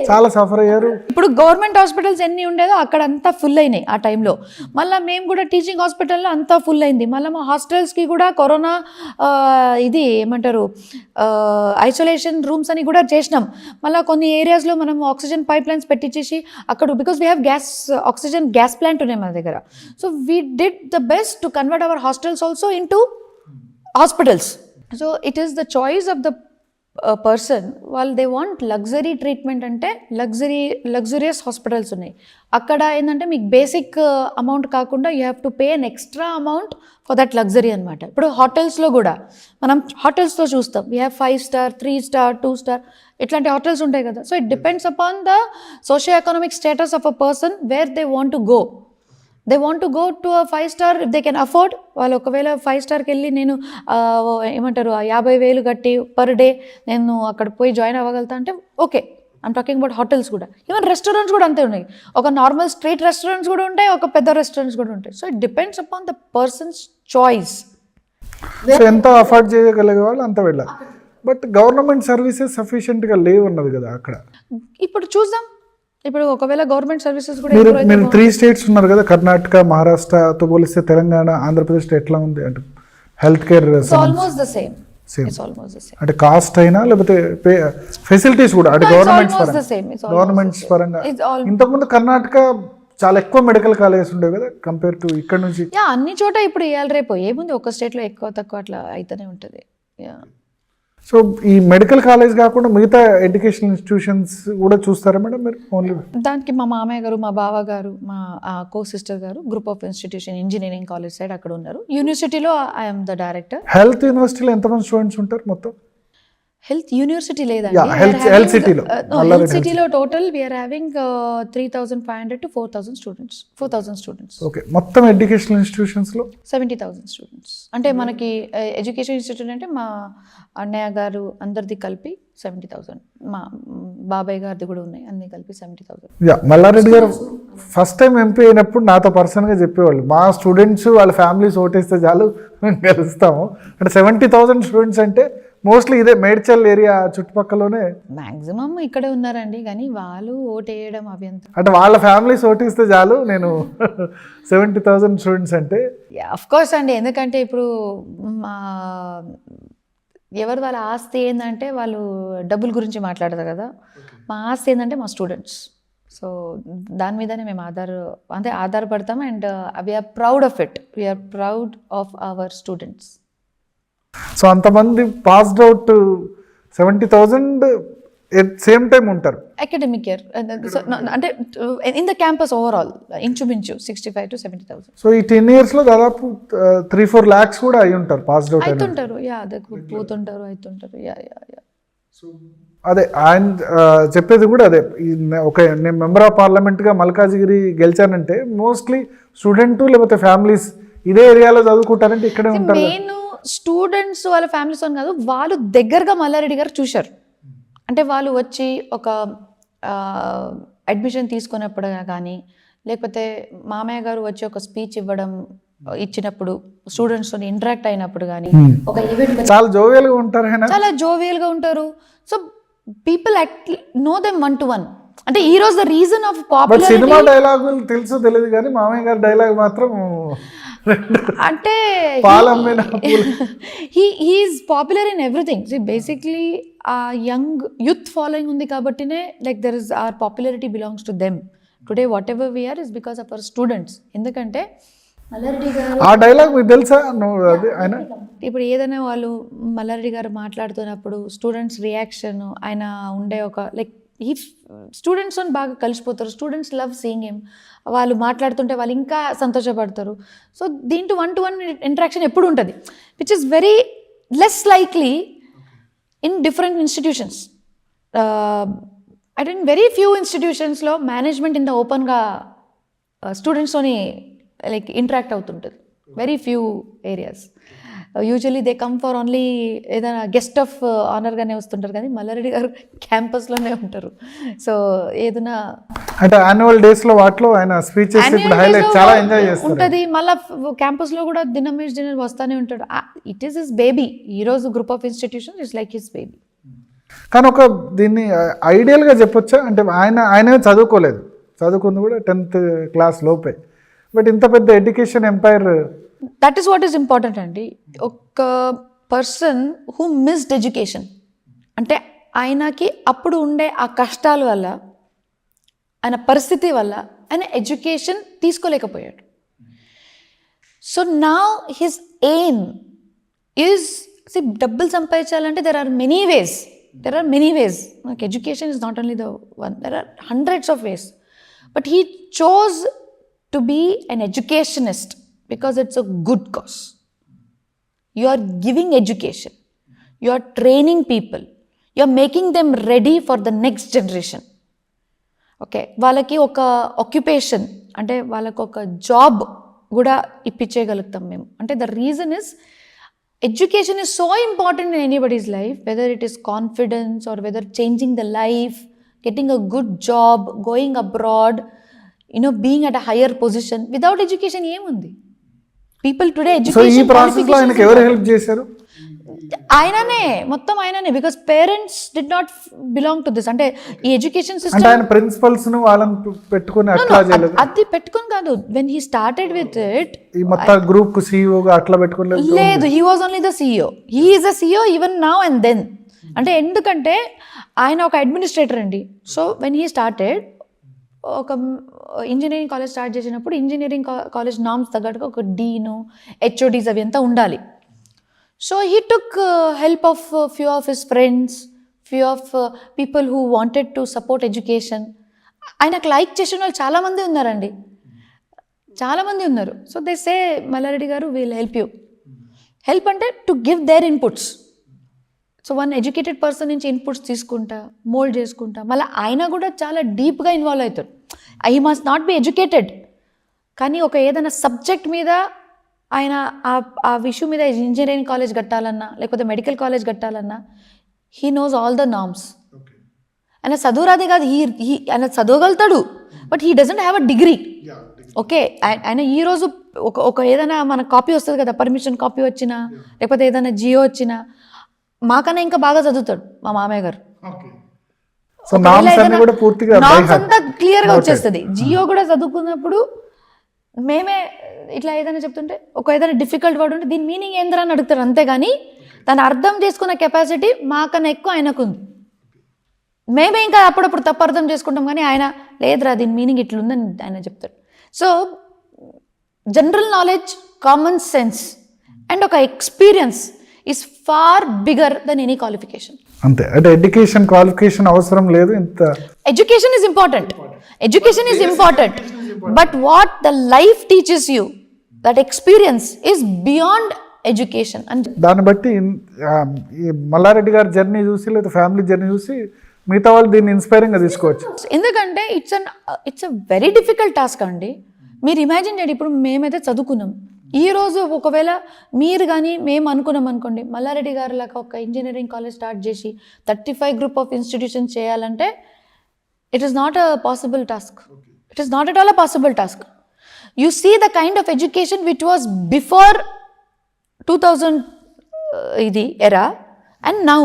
చాలా సఫర్ అయ్యారు. ఇప్పుడు గవర్నమెంట్ హాస్పిటల్స్ ఎన్ని ఉండేదో అక్కడ అంతా ఫుల్ అయినాయి ఆ టైంలో. మళ్ళీ మేము కూడా టీచింగ్ హాస్పిటల్లో అంతా ఫుల్ అయింది. మళ్ళీ మా హాస్టల్స్కి కూడా కరోనా ఇది ఏమంటారు ఐసోలేషన్ రూమ్స్ అని కూడా చేసినాం. మళ్ళీ కొన్ని ఏరియాస్లో మనం ఆక్సిజన్ పైప్ లైన్స్ పెట్టించేసి అక్కడ, because we have oxygen gas plant ఉన్నాయి మన దగ్గర. So we did the best to convert hour hostels also in to hospitals. So it is the choice of the person. వాళ్ళు దే వాంట్ లగ్జరీ ట్రీట్మెంట్ అంటే luxurious hospitals ఉన్నాయి. అక్కడ ఏంటంటే మీకు basic amount కాకుండా you have to pay an extra amount for that luxury అనమాట. ఇప్పుడు హోటల్స్లో కూడా మనం హోటల్స్లో చూస్తాం, we have 5 star, 3 star, 2 star ఇట్లాంటి హోటల్స్ ఉంటాయి కదా. So it depends upon the socio economic status of a person where they want to go. They want to go to a 5 star if they can afford. వాళ్ళు ఒకవేళ 5 starకి వెళ్ళి నేను ఏమంటారు 50,000 కట్టి per day నేను అక్కడ పోయి జాయిన్ అవ్వగలుగుతా అంటే okay, I'm talking about hotels కూడా. ఈవెన్ రెస్టారెంట్స్ కూడా అంతే ఉన్నాయి. ఒక నార్మల్ స్ట్రీట్ రెస్టారెంట్స్ కూడా ఉంటాయి, ఒక పెద్ద రెస్టారెంట్స్ కూడా ఉంటాయి. So it depends upon the persons choice. So ఎంత అఫోర్డ్ చేయగలిగే వాళ్ళు అంత వెళ్ళాలి. బట్ గవర్నమెంట్ సర్వీసెస్ సఫిషియెంట్గా లేవు అన్నది కదా అక్కడ. ఇప్పుడు చూద్దాం, ఇప్పుడు ఒకవేళ గవర్నమెంట్ సర్వీసెస్ కూడా మీరు 3 states ఉన్నారు కదా, కర్ణాటక, మహారాష్ట్రతో పోలిస్తే తెలంగాణ, ఆంధ్రప్రదేశ్ ఎట్లా ఉంది అంటే health care? Almost the same. It's almost the same. అంటే కాస్ట్ అయినా లేకపోతే ఫెసిలిటీస్ కూడా అంటే గవర్నమెంట్స్ పరంగా. ఇంతకుముందు కర్ణాటక చాలా ఎక్కువ మెడికల్ కాలేజెస్ ఉండేవి కదా కంపేర్ టు ఇక్కడ నుంచి. అన్ని చోట ఇప్పుడు ఇవాళ రేపు ఏముంది, ఒక స్టేట్లో ఎక్కువ తక్కువ అట్లా అయితేనే ఉంటుంది. సో ఈ మెడికల్ కాలేజ్ కాకుండా మిగతా ఎడ్యుకేషన్ ఇన్స్టిట్యూషన్స్ కూడా చూస్తారా మేడం మీరు? ఓన్లీ దానికి మా మామయ్య గారు, మా బావ గారు, మా కో సిస్టర్ గారు group of institution engineering college side అక్కడ ఉన్నారు. యూనివర్సిటీలో ఐఎమ్ ద డైరెక్టర్. హెల్త్ యూనివర్సిటీలో ఎంతమంది స్టూడెంట్స్ ఉంటారు మొత్తం? హెల్త్ యూనివర్సిటీ లేదండి, హెల్త్ సిటీలో. హెల్త్ సిటీలో total we are having 3,500 to 4,000 students. 4,000 students. Okay, మొత్తం ఎడ్యుకేషనల్ ఇన్స్టిట్యూషన్స్లో 70,000 స్టూడెంట్స్. అంటే మనకి ఎడ్యుకేషన్ ఇన్స్టిట్యూట్ అంటే మా అన్నయ్య గారు అందరిది కలిపి 70,000, మా బాబాయ్ గారిది కూడా ఉన్నాయి, అన్ని కలిపి 70,000. మల్లారెడ్డి గారు ఫస్ట్ టైం ఎంపీ అయినప్పుడు నాతో పర్సనల్గా చెప్పేవాళ్ళు, మా స్టూడెంట్స్ వాళ్ళ ఫ్యామిలీస్ ఓటేస్తే చాలు మేము గెలుస్తాము. అంటే 70,000 స్టూడెంట్స్ అంటే మోస్ట్లీ ఇదే మేడ్చల్ ఏరియా చుట్టుపక్కలనే మ్యాక్సిమం ఇక్కడే ఉన్నారండి, కానీ వాళ్ళు ఓటు వేయడం అవి ఎంత. అంటే వాళ్ళ ఫ్యామిలీస్ ఓటేస్తే చాలు నేను 70,000 స్టూడెంట్స్ అంటే. అఫ్ కోర్స్ అండి, ఎందుకంటే ఇప్పుడు మా ఎవరు వాళ్ళ ఆస్తి ఏంటంటే వాళ్ళు డబ్బుల గురించి మాట్లాడతారు కదా, మా ఆస్తి ఏంటంటే మా స్టూడెంట్స్. సో దాని మీదనే మేము ఆధారపడతాం. And we're proud of it, we're proud of our students. So అంతమంది passed out 70,000 at same time ఉంటారు అకాడమిక్ ఇయర్, అంటే ఇన్ ద క్యాంపస్ ఓవరాల్ ఇంచుమించు 65 to 70,000. సో ఈ 10 years లో దాదాపు 3-4 lakhs కూడా అయి ఉంటారు పాస్డ్ అవుట్ అవుతుంటారు. పోతుంటారు, అవుతుంటారు. సో అదే ఆయన చెప్పేది కూడా అదే. నేను మెంబర్ ఆఫ్ పార్లమెంట్గా మల్కాజిగిరి గెలిచానంటే మోస్ట్లీ స్టూడెంట్ లేకపోతే ఫ్యామిలీస్ ఇదే ఏరియాలో చదువుకుంటారంటే ఇక్కడే ఉంటారు. మెయిన్ స్టూడెంట్స్ వాళ్ళ ఫ్యామిలీస్ అని కాదు, వాళ్ళు దగ్గరగా మల్లారెడ్డి గారు చూశారు. అంటే వాళ్ళు వచ్చి ఒక అడ్మిషన్ తీసుకున్నప్పుడు కానీ, లేకపోతే మామయ్య గారు వచ్చి ఒక స్పీచ్ ఇచ్చినప్పుడు, స్టూడెంట్స్తో ఇంటరాక్ట్ అయినప్పుడు కానీ, ఒక ఈవెంట్ చాలా జోవియల్గా ఉంటారు, చాలా జోవియల్గా ఉంటారు. So people know them 1-to-1. అంటే ఈ రోజు the reason of popularity. Cinema డైలాగులు తెలుసో తెలియదు కానీ మామయ్య గారి డైలాగ్ మాత్రం అంటే he's popular in everything. Basically ఆ యంగ్ యూత్ ఫాలోయింగ్ ఉంది కాబట్టినే like there is are popularity belongs to them. Today what ever we are is because of our students. ఎందుకంటే మల్లారెడ్డి గారు ఆ డైలాగ్ మీకు తెలుసా? ఆయన ఇప్పుడు ఏదైనా వాళ్ళు మల్లారెడ్డి గారు మాట్లాడుతున్నప్పుడు స్టూడెంట్స్ రియాక్షన్, ఆయన ఉండే ఒక లైక్ ఈ స్టూడెంట్స్ బాగా కలిసిపోతారు. Students love seeing him. వాళ్ళు మాట్లాడుతుంటే వాళ్ళు ఇంకా సంతోషపడతారు. సో దీంట్లో 1-to-1 ఇంటరాక్షన్ ఎప్పుడు ఉంటుంది, which is very less likely in different institutions. I think very few ఇన్స్టిట్యూషన్స్లో management ఇంత ఓపెన్గా స్టూడెంట్స్తోని లైక్ ఇంటరాక్ట్ అవుతుంటుంది. Very few areas. Usually they come for only ఏదైనా గెస్ట్ ఆఫ్ ఆనర్గానే వస్తుంటారు, కానీ మల్లారెడ్డి గారు క్యాంపస్లోనే ఉంటారు. సో ఏదైనా అంటే యాన్యువల్ డేస్లో వాటిలో ఆయన స్పీచెస్ హైలైట్ చాలా ఎంజాయ్ చేస్తారు ఉంటుంది. మళ్ళీ క్యాంపస్లో కూడా డిన్నర్ వస్తూనే ఉంటాడు. It is his baby. ఈరోజు group of institutions it's like his baby. కానీ ఒక దీన్ని ఐడియల్గా చెప్పొచ్చా అంటే ఆయన చదువుకుంది కూడా 10th class లోపే, బట్ ఇంత పెద్ద education empire. That is what is important అండి. ఒక పర్సన్ హూ మిస్డ్ ఎడ్యుకేషన్ అంటే ఆయనకి అప్పుడు ఉండే ఆ కష్టాల వల్ల, ఆయన పరిస్థితి వల్ల ఆయన ఎడ్యుకేషన్ తీసుకోలేకపోయాడు. సో నా హిస్ ఎయిమ్ ఈజ్ డబ్బులు సంపాదించాలంటే there are many ways. Like education is not only the one. There are hundreds of ways. But he chose to be an educationist because it's a good cause. You are giving education. You are training people. You are making them ready for the next generation. Okay. వాళ్ళకి ఒక occupation అంటే వాళ్ళకి ఒక job కూడా ఇప్పించేయగలుగుతాం మేము. అంటే the reason is education is so important in anybody's life, whether it is confidence or whether changing the life, getting a good job, going abroad, being at a higher position. Without education ఏముంది? People today education. So ఈ process లో ఆయనకి ఎవరు help చేశారు? మొత్తం ఆయననే, because parents did not belong to this. అంటే ఈ ఎడ్యుకేషన్ సిస్టమ్ అంటే ఆయన ప్రిన్సిపల్స్ ను వాళ్ళని పెట్టుకొని అట్లా చేయలేదు. అది పెట్టుకొని కాదు. When he started with it, ఈ మొత్తం గ్రూప్ కు CEO గా అట్లా పెట్టుకోలేదు. లేదు, he was only the CEO. He is the CEO even now and then. అంటే ఎందుకంటే ఆయన ఒక అడ్మినిస్ట్రేటర్ అండి. సో వెన్ హీ స్టార్టెడ్, ఒక ఇంజనీరింగ్ కాలేజ్ స్టార్ట్ చేసినప్పుడు ఇంజనీరింగ్ కాలేజ్ నామ్స్ తగ్గట్టుగా ఒక డీను, HODs అవి అంతా ఉండాలి. So he took help of few of his friends, few of people who wanted to support education. ఆయనకు లైక్ చేసిన వాళ్ళు చాలామంది ఉన్నారండి, చాలామంది ఉన్నారు. సో దే సే మల్లారెడ్డి గారు విల్ హెల్ప్ యూ. హెల్ప్ అంటే to give there inputs. So one educated person నుంచి ఇన్పుట్స్ తీసుకుంటా, మోల్డ్ చేసుకుంటా, మళ్ళీ ఆయన కూడా చాలా డీప్గా ఇన్వాల్వ్ అవుతాడు. I must not be educated, కానీ ఒక ఏదైనా సబ్జెక్ట్ మీద ఆయన ఆ విషయం మీద ఇంజనీరింగ్ కాలేజ్ కట్టాలన్నా లేకపోతే మెడికల్ కాలేజ్ కట్టాలన్నా he knows all the norms. ఆయన చదువురాది కాదు, ఆయన చదవగలుగుతాడు, but he doesn't have a degree. Okay, ఆయన ఈరోజు ఒక ఏదైనా మనకు కాపీ వస్తుంది కదా, పర్మిషన్ కాపీ వచ్చినా లేకపోతే ఏదైనా జియో వచ్చినా మాకన్నా ఇంకా బాగా చదువుతాడు మా మామయ్య గారు. నామ్స్ అంతా క్లియర్గా వచ్చేస్తుంది. జియో కూడా చదువుకున్నప్పుడు మేమే ఇట్లా ఏదైనా చెప్తుంటే ఏదైనా డిఫికల్ట్ వర్డ్ ఉంటే దీని మీనింగ్ ఏంద్రా అని అడుగుతారు, అంతేగాని దాన్ని అర్థం చేసుకున్న కెపాసిటీ మాకన్నా ఎక్కువ ఆయనకుంది. మేమే ఇంకా అప్పుడప్పుడు తప్పు అర్థం చేసుకుంటాం, కానీ ఆయన లేదురా దీని మీనింగ్ ఇట్లుందని ఆయన చెప్తాడు. So general knowledge, common sense and ఒక experience is far bigger than any qualification. అంతే, అంటే ఎడ్యుకేషన్ క్వాలిఫికేషన్ అవసరం లేదు. ఇంత education is important, but what the life teaches you, that experience is beyond education. దాన్ని బట్టి ఈ మల్లారెడ్డి గారి జర్నీ చూసి లేదా ఫ్యామిలీ జర్నీ చూసి మిగతా వాళ్ళు దీన్ని ఇన్స్పైరింగ్గా తీసుకోవచ్చు. ఎందుకంటే it's a very difficult task అండి. మీరు ఇమాజిన్ చేయండి, ఇప్పుడు మేమైతే చదువుకున్నాం, ఈరోజు ఒకవేళ మీరు కానీ మేము అనుకున్నాం అనుకోండి, మల్లారెడ్డి గారు లాగా ఒక ఇంజనీరింగ్ కాలేజ్ స్టార్ట్ చేసి 35 గ్రూప్ ఆఫ్ ఇన్స్టిట్యూషన్స్ చేయాలంటే it is not a possible task. It is not at all a possible task. You see the kind of education which was before 2000 ఇది era and now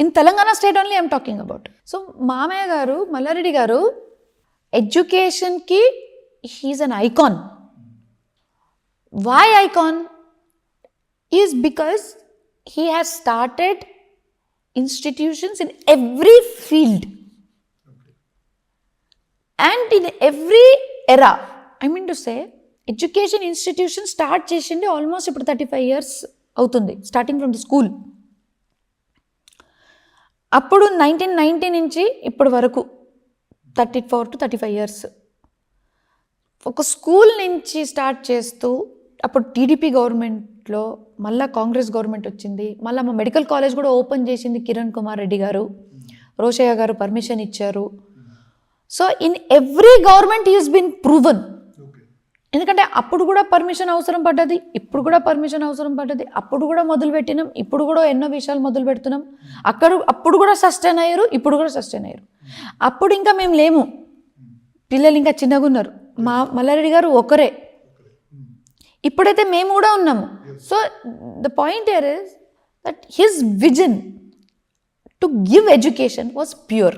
in Telangana state only I'm talking about. So మామయ్య గారు, మల్లారెడ్డి గారు ఎడ్యుకేషన్కి he is an icon. Why icon? Is because he has started institutions in every field and in every era. I mean to say, education institution start chesindi almost ఇప్పుడు 35 years అవుతుంది, starting from the school. అప్పుడు 1990 నుంచి ఇప్పటి వరకు 34 to 35 years ఒక school నుంచి start చేస్తూ, అప్పుడు టీడీపీ గవర్నమెంట్లో మళ్ళీ కాంగ్రెస్ గవర్నమెంట్ వచ్చింది, మళ్ళీ మా మెడికల్ కాలేజ్ కూడా ఓపెన్ చేసింది కిరణ్ కుమార్ రెడ్డి గారు, రోషయ్య గారు పర్మిషన్ ఇచ్చారు. So in every government is bin proven. ఎందుకంటే అప్పుడు కూడా పర్మిషన్ అవసరం పడ్డది, ఇప్పుడు కూడా పర్మిషన్ అవసరం పడ్డది, అప్పుడు కూడా మొదలు పెట్టినాం, ఇప్పుడు కూడా ఎన్నో విషయాలు మొదలు పెడుతున్నాం. అప్పుడు కూడా సస్టైన్ అయ్యారు, ఇప్పుడు కూడా సస్టైన్ అయ్యారు. అప్పుడు ఇంకా మేము లేము, పిల్లలు ఇంకా చిన్నగా ఉన్నారు, మల్లారెడ్డి గారు ఒకరే, ఇప్పుడైతే మేము కూడా ఉన్నాము. So the point here is that his vision to give education was pure.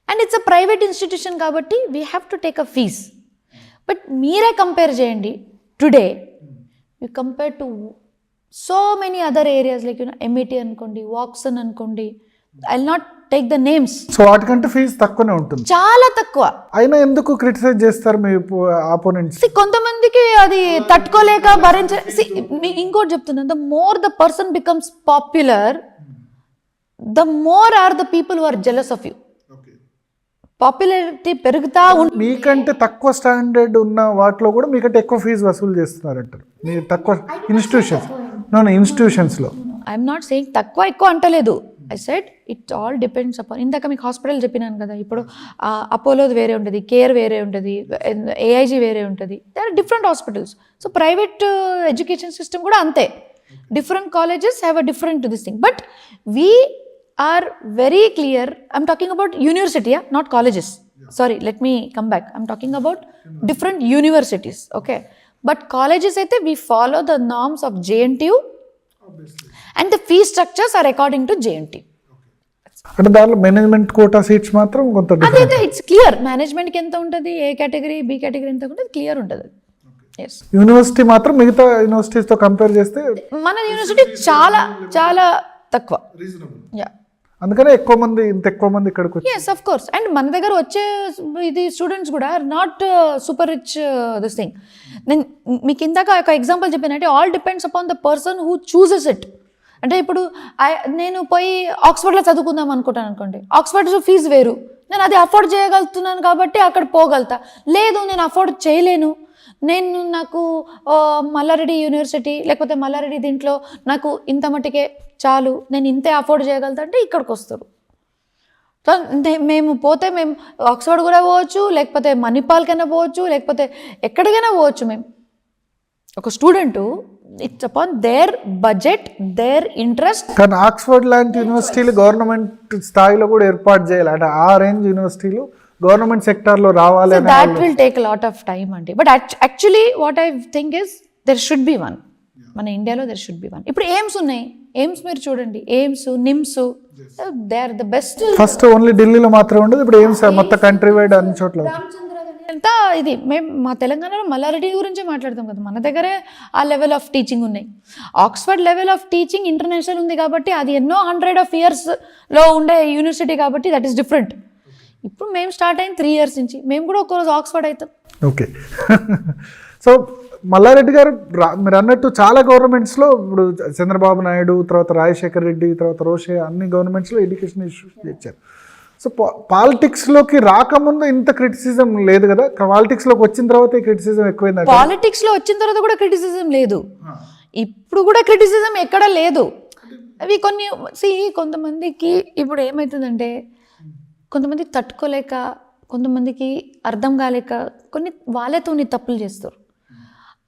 And it's a private institution కాబట్టి we have to take a fees. But మీరే కంపేర్ చేయండి, today you compare to so many other areas like MET అనుకోండి, వాక్సన్ అనుకోండి, I will not take the names. So వాటికంటే fee తక్కువనే ఉంటుంది, చాలా తక్కువ. అయినా ఎందుకు క్రిటిసైజ్ చేస్తారు మీ ఆపోనెంట్స్? కొంతమందికి అది తట్టుకోలేక ఇంకోటి చెప్తున్నా, the more the person becomes popular, the more are the people who are jealous of you. Popularity పెరుగుతా మీకంటే తక్కువ స్టాండర్డ్ ఉన్న వాటిలో కూడా మీకంటే ఎక్కువ ఫీజు వసూలు చేస్తున్నారంటారు. మీరు తక్కువ ఇన్స్టిట్యూషన్స్లో ఐఎమ్ నాట్ సేయింగ్ తక్కువ ఎక్కువ అంటలేదు. I said it all depends upon. ఇందాక మీకు హాస్పిటల్ చెప్పినాను కదా, ఇప్పుడు అపోలోది వేరే ఉంటుంది, కేర్ వేరే ఉంటుంది, ఏఐజీ వేరే ఉంటుంది, they are different hospitals. So private education system కూడా అంతే, different colleges have a different this thing. But we are very clear. I'm talking about university, yeah, not colleges. Sorry, let me come back. I'm talking about different universities, okay? But colleges aithe we follow the norms of JNTU, and the fee structures are according to JNTU. అంటే దానిలో management quota seats మాత్రం కొంత different. అదే it's clear, management కి ఎంత ఉంటుంది, ఏ category B category ఎంత ఉంటుంది, క్లియర్ ఉంటుంది. ఎస్, యూనివర్సిటీ మాత్రం మిగతా యూనివర్సిటీస్ తో కంపేర్ చేస్తే మన యూనివర్సిటీ చాలా చాలా తక్కువ. యా, అందుకనే ఎక్కువ మంది ఇక్కడికి వచ్చి. Yes, of course. అండ్ మన దగ్గర వచ్చే ఇది స్టూడెంట్స్ కూడా not super rich this thing. నేను మీకు ఇందాక ఒక ఎగ్జాంపుల్ చెప్పానంటే all depends upon the person who chooses it. అంటే ఇప్పుడు నేను పోయి ఆక్స్ఫర్డ్లో చదువుకుందాం అనుకుంటాను అనుకోండి, ఆక్స్ఫర్డ్ ఫీజు వేరు, నేను అది అఫోర్డ్ చేయగలుగుతున్నాను కాబట్టి అక్కడ పోగలుగుతా. లేదు, నేను అఫోర్డ్ చేయలేను, నాకు మల్లారెడ్డి యూనివర్సిటీ లేకపోతే మల్లారెడ్డి దీంట్లో నాకు ఇంత మట్టుకే చాలు, నేను ఇంతే అఫోర్డ్ చేయగలుగుతా అంటే ఇక్కడికి వస్తారు. మేము ఆక్స్ఫర్డ్ కూడా పోవచ్చు, లేకపోతే మణిపాల్కైనా పోవచ్చు, లేకపోతే ఎక్కడికైనా పోవచ్చు మేము. ఒక student it's upon there budget, their interest. కానీ ఆక్స్ఫర్డ్ లాంటి యూనివర్సిటీలు గవర్నమెంట్ స్థాయిలో కూడా ఏర్పాటు చేయాలి, అంటే ఆ రేంజ్ యూనివర్సిటీలు గవర్నమెంట్ సెక్టార్లో రావాలి అని. That will take lot of time అండి. But actually what I think is there should be one. మన ఇండియాలో దెర్ షుడ్ బి వన్. ఇప్పుడు ఎయిమ్స్ ఉన్నాయి, ఎయిమ్స్ మీరు చూడండి, AIIMS, NIMS, they are the best. First only ఢిల్లీలో మాత్రమే ఉండదు, ఇప్పుడు ఎయిమ్స్ మొత్తం కంట్రీ వైడ్ అన్ని చోట్ల. అంతా ఇది మేము మా తెలంగాణలో మల్లారెడ్డి గురించే మాట్లాడతాం కదా, మన దగ్గరే ఆ లెవెల్ ఆఫ్ టీచింగ్ ఉన్నాయి. Oxford level of teaching international ఉంది కాబట్టి అది ఎన్నో 100 yearsలో ఉండే యూనివర్సిటీ కాబట్టి దట్ ఈస్ డిఫరెంట్. ఇప్పుడు మేము స్టార్ట్ అయిన 3 years నుంచి, మేము కూడా ఒక్కరోజు ఆక్స్ఫర్డ్ అవుతాం. ఓకే. సో మల్లారెడ్డి గారు మీరు అన్నట్టు చాలా గవర్నమెంట్స్లో ఇప్పుడు చంద్రబాబు నాయుడు, తర్వాత రాజశేఖర్ రెడ్డి, తర్వాత రోషే, అన్ని గవర్నమెంట్స్లో ఎడ్యుకేషన్ ఇష్యూస్ తెచ్చారు. సో పాలిటిక్స్లోకి రాకముందు ఇంత క్రిటిసిజం లేదు కదా, పాలిటిక్స్లోకి వచ్చిన తర్వాత ఈ క్రిటిసిజం ఎక్కువైంది. పాలిటిక్స్లో వచ్చిన తర్వాత కూడా క్రిటిసిజం లేదు, ఇప్పుడు కూడా క్రిటిసిజం ఎక్కడ లేదు. అవి కొన్ని కొంతమందికి ఇప్పుడు ఏమవుతుందంటే, కొంతమంది తట్టుకోలేక, కొంతమందికి అర్థం కాలేక కొన్ని వాళ్ళతో తప్పులు చేస్తారు.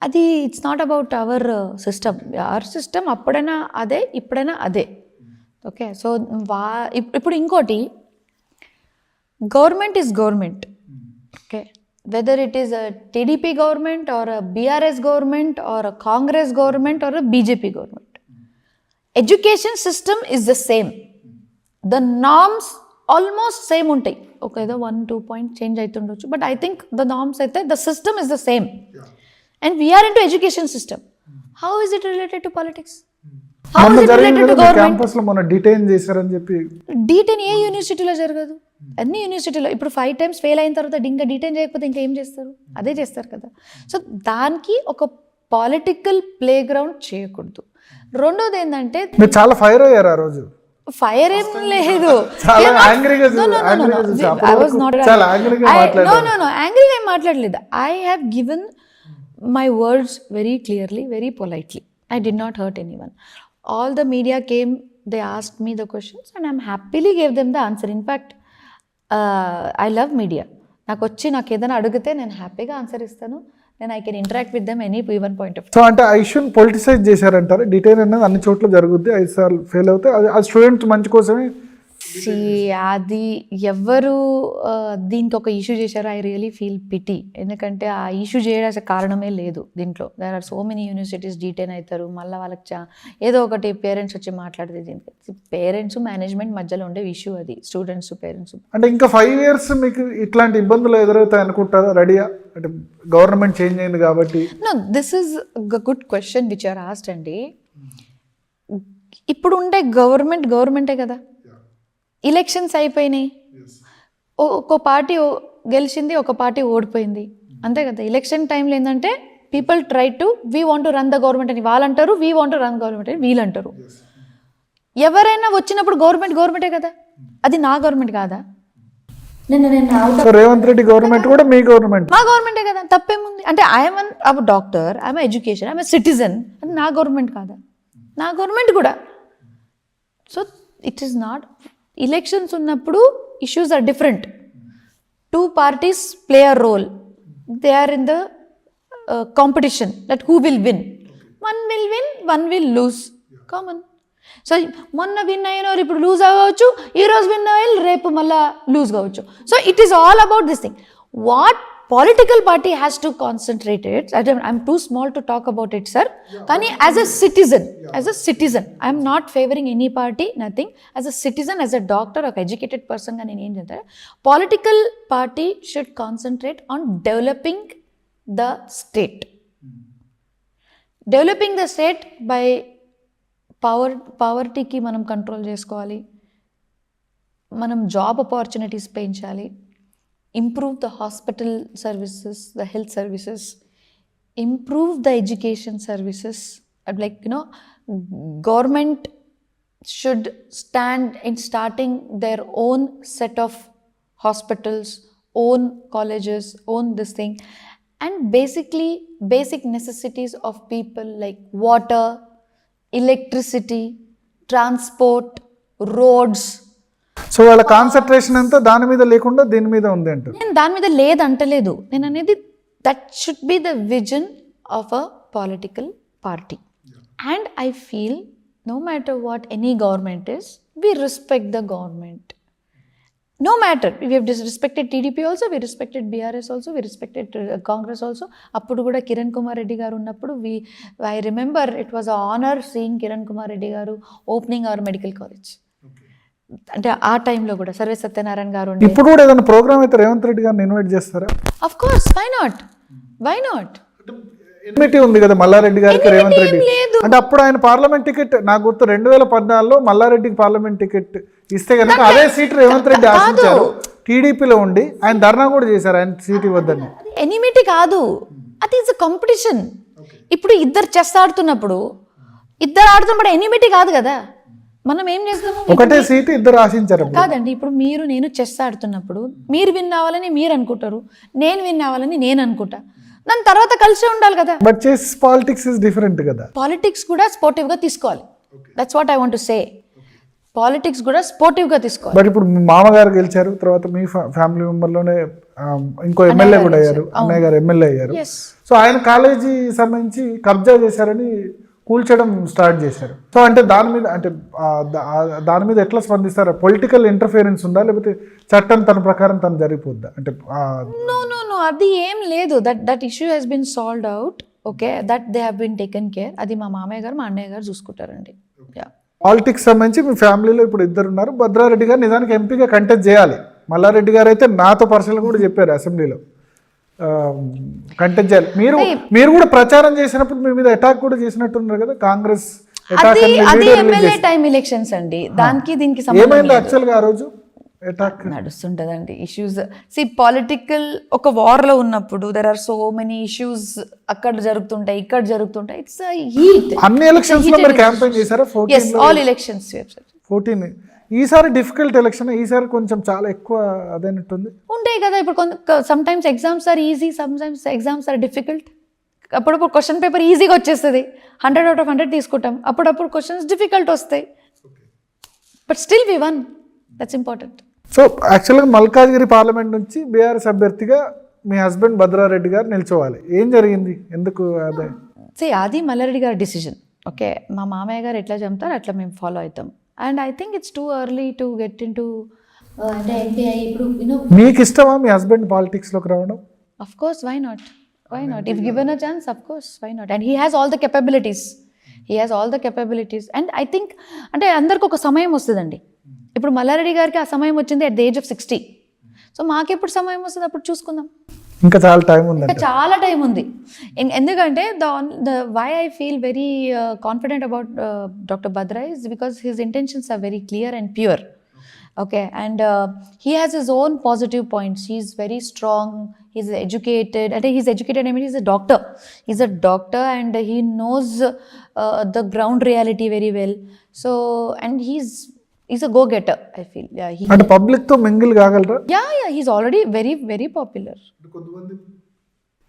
అది it's not about our system. Our system అప్పుడైనా అదే, ఇప్పుడైనా అదే. ఓకే. సో ఇప్పుడు ఇంకోటి, government is government. Okay. Whether it is a TDP government or a BRS government or a Congress government or a BJP government, education system is the same. The norms almost same ఉంటాయి. ఒక ఏదో 1-2 point change అవుతుండొచ్చు, but I think the norms అయితే the system is the same. And we are in to education system. How is it related to politics? How is it related to government? Detain చేశారని చెప్పి. Detain ఏ యూనివర్సిటీలో జరగదు, అన్ని యూనివర్సిటీలో. ఇప్పుడు 5 times fail అయిన తర్వాత ఇంకా డిటైన్ చేయకపోతే ఇంకా ఏం చేస్తారు? అదే చేస్తారు కదా. సో దానికి ఒక పొలిటికల్ ప్లే గ్రౌండ్ చేయకూడదు. రెండోది ఏంటంటే, మీరు చాలా ఫైర్ అయ్యారు ఆ రోజు. ఫైర్ ఏం లేదు, యాంగ్రీగా ఏం మాట్లాడలేదు. I have given my words very clearly, very politely. I did not hurt any one. All the media came, they asked me the questions and I'm happily gave them the answer. In fact I love media. నాకు ఏదైనా అడిగితే నేను హ్యాపీగా answer ఇస్తాను. నేను I can interact with them any even point of. So అంటే ఆ ఇష్యూని పొలిటిసైజ్ చేశారంటారు. డిటైన్ అనేది అన్ని చోట్ల జరుగుద్ది, 5 సార్లు ఫెయిల్ అవుతే అది స్టూడెంట్స్ మంచి కోసమే. అది ఎవరు దీనికి ఒక ఇష్యూ చేశారో ఐ రియలీ ఫీల్ పిటీ. ఎందుకంటే ఆ ఇష్యూ చేయడానికి కారణమే లేదు దీంట్లో. There are so many universities detain అవుతారు, మళ్ళీ వాళ్ళకి ఏదో ఒకటి పేరెంట్స్ వచ్చి మాట్లాడితే. దీనికి పేరెంట్స్ మేనేజ్మెంట్ మధ్యలో ఉండే ఇష్యూ అది, స్టూడెంట్స్ పేరెంట్స్. అంటే ఇంకా 5 years మీకు ఇట్లాంటి ఇబ్బందులు ఎదురవుతాయి అనుకుంటారా? రెడీయా? అంటే గవర్నమెంట్ చేంజ్ అయింది కాబట్టి. No, this is good question which are asked అండి. ఇప్పుడు ఉండే గవర్నమెంటే కదా. ఎలక్షన్స్ అయిపోయినాయి, ఒక పార్టీ గెలిచింది, ఒక పార్టీ ఓడిపోయింది, అంతే కదా. ఎలక్షన్ టైంలో ఏంటంటే people try to we want to run the government అని వాళ్ళు అంటారు, we want to run government అని వీళ్ళు అంటారు. ఎవరైనా వచ్చినప్పుడు గవర్నమెంటే కదా, అది నా గవర్నమెంట్ కాదా? రేవంత్ రెడ్డి గవర్నమెంట్ కూడా మీ గవర్నమెంట్, మా గవర్నమెంటే కదా, తప్పేముంది? అంటే I'm a doctor, I'm education, I'm citizen, అది నా గవర్నమెంట్ కాదా? నా గవర్నమెంట్ కూడా. So it is not. Elections ఉన్నప్పుడు issues are different. 2 parties play a role. They are in the competition that who will win. One will win, one will lose. Common. So మొన్న win అయిన వారు ఇప్పుడు loose అవ్వచ్చు, ఈరోజు win అయ్యి రేపు మళ్ళీ లూజ్ కావచ్చు. So it is all about this thing. What political party has to concentrate it. I'm too small to talk about it sir. కానీ as a citizen I'm not favouring any party, nothing. As a citizen, as a doctor, ఒక educated పర్సన్గా నేను ఏం చెప్తాను, political party should concentrate on developing the state. Developing the state by పావర్టీకి మనం control చేసుకోవాలి, మనం జాబ్ ఆపర్చునిటీస్ పెంచాలి, improve the hospital services, the health services, improve the education services. Like, government should stand in starting their own set of hospitals, own colleges, own this thing. And basically, basic necessities of people like water, electricity, transport, roads. So వాళ్ళ concentration అంతా దాని మీద లేకుండా దీని మీద ఉంది అంట. నేను దాని మీద లేదంటలేదు, నేను అనేది that should be the vision of a political party. And I feel no matter what any government is, we respect the government. No matter, we have respected TDP also, we respected BRS also, we respected Congress also. Appudu kuda Kiran Kumar Reddy garu unnappudu, I remember it was an honor seeing Kiran Kumar Reddy garu opening our medical college. అంటే ఆ టైంలో కూడా survey Satyanarayana గారు ఉండే. ఇప్పుడు కూడా ఏదైనా programme అయితే రేవంత్ రెడ్డి గారిని ఇన్వైట్ చేస్తారా? Of course, why not enmity ఉంది కదా మల్లారెడ్డి గారికి రేవంత్ రెడ్డి. అంటే అప్పుడు ఆయన పార్లమెంట్ టికెట్ నాకు గుర్తు 2014లో మల్లారెడ్డికి పార్లమెంట్ టికెట్ ఇస్తే కనుక అదే సీట్ రేవంత్ రెడ్డి ఆశించారు. టీడీపీలో ఉండి ఆయన ధర్నా కూడా చేశారు ఆయన సీట్ ఇవ్వద్దని. ఎనిమిటీ కాదు, అది ఇస్ అ కాంపిటీషన్. ఇప్పుడు ఇద్దరు చెస్ ఆడుతున్నప్పుడు ఎనిమిటీ కాదు కదా. మనం ఏం చేస్తాము, ఒకటే సీట్ ఇద్దరు ఆశించారు కాదండి. ఇప్పుడు మీరు నేను చెస్ ఆడుతున్నప్పుడు మీరు విన్ అవ్వాలని మీరు అనుకుంటారు, నేను విన్ అవ్వాలని నేను అనుకుంటా. దాని తర్వాత కలిసి ఉండాలి కదా. But chess politics is different కదా. పాలిటిక్స్ కూడా స్పోర్టివ్ గా తీసుకోవాలి. That's what I want to say. Politics కూడా స్పోర్టివ్ గా తీసుకోవాలి. బట్ ఇప్పుడు మీ మామగారు గెలిచారు, తర్వాత మీ ఫ్యామిలీ మెంబర్ లోనే ఇంకో ఎమ్మెల్యే కూడా అయ్యారు, అన్నయ్య గారు ఎమ్మెల్యే అయ్యారు. సో ఆయన కాలేజీ సంబంధించి కబ్జా చేశారని కూల్చడం స్టార్ట్ చేశారు. సో అంటే దాని మీద ఎట్లా స్పందిస్తారు? పొలిటికల్ ఇంటర్ఫియరెన్స్ ఉందా, లేకపోతే చట్టం తన ప్రకారం తను జరిగిపోద్దా? అంటే నో అది ఏం లేదు. That issue has been solved out. Okay, that they have been taken care. అది మా మామయ్య గారు మా అన్నయ్య గారు చూసుకుంటారండి. పాలిటిక్స్ సంబంధించి మీ ఫ్యామిలీలో ఇప్పుడు ఇద్దరు ఉన్నారు. భద్రారెడ్డి గారు నిజానికి ఎంపీగా కంటెస్ట్ చేయాలి. మల్లారెడ్డి గారు అయితే నాతో పర్సనల్ కూడా చెప్పారు అసెంబ్లీలో కంటెస్ట్ చేయాలి. మీరు కూడా ప్రచారం చేసినప్పుడు మీ మీద అటాక్ కూడా చేసినట్టున్నారు కదా కాంగ్రెస్. ఎమ్మెల్యే టైం ఎలక్షన్స్ అండి, దానికి దీనికి ఏమైంది యాక్చువల్గా ఆ రోజు? అటాక్ నడుస్తుంటదండి ఇష్యూస్. పొలిటికల్ ఒక వార్ లో ఉన్నప్పుడు there are so many issues. అక్కడ జరుగుతుంటాయి, ఇక్కడ జరుగుతుంటాయి. It's heat. అన్ని ఎలక్షన్స్ లో మీరు క్యాంపెయిన్ చేశారా? 14 ఆల్ ఎలక్షన్స్ 14. ఈసారి డిఫికల్ట్ ఎలక్షన్, ఈసారి కొంచెం చాలా ఎక్కువ అదేనట్టుంది. ఉంటాయి కదా. ఇప్పుడు sometimes exams are easy, sometimes exams are difficult. అప్పుడప్పుడు క్వశ్చన్ పేపర్ ఈజీగా వచ్చేస్తుంది, 100 out of 100 తీసుకుంటాం. అప్పుడప్పుడు క్వశ్చన్స్ డిఫికల్ట్ వస్తాయి, but still we won. That's important. So యాక్చువల్గా మల్కాజ్గిరి పార్లమెంట్ నుంచి బీఆర్ఎస్ అభ్యర్థిగా మీ హస్బెండ్ భద్రారెడ్డి గారు నిల్చోవాలి. ఏం జరిగింది, ఎందుకు? అది మల్లారెడ్డి గారి డిసిజన్. ఓకే, మా మామయ్య గారు ఎట్లా చెప్తారు అట్లా మేము ఫాలో అవుతాం. And I think it's too early to get into అంటే ఎన్పిఐ. ఇప్పుడు మీకు ఇష్టమా మీ హస్బెండ్ పాలిటిక్స్లోకి రావడం? Of course, why not? If given a chance, of course, why not? And he has all the capabilities. And I think అంటే అందరికి ఒక సమయం వస్తుందండి. ఇప్పుడు మల్లారెడ్డి గారికి ఆ సమయం వచ్చింది at the age of 60. So మాకెప్పుడు సమయం వస్తుంది అప్పుడు చూసుకుందాం. ఇంకా చాలా టైం ఉంది. చాలా టైం ఉంది. ఎందుకంటే the why I feel very confident about doctor Bhadra is because his intentions are very clear and pure. Okay, and he has his own positive points. He's very strong. He's educated. I mean, he's a doctor. He's a doctor, and he knows the ground reality very well. So, and he's a go-getter, I feel. Yeah. And public to mingle kagalra? Yeah. He's already very, very popular.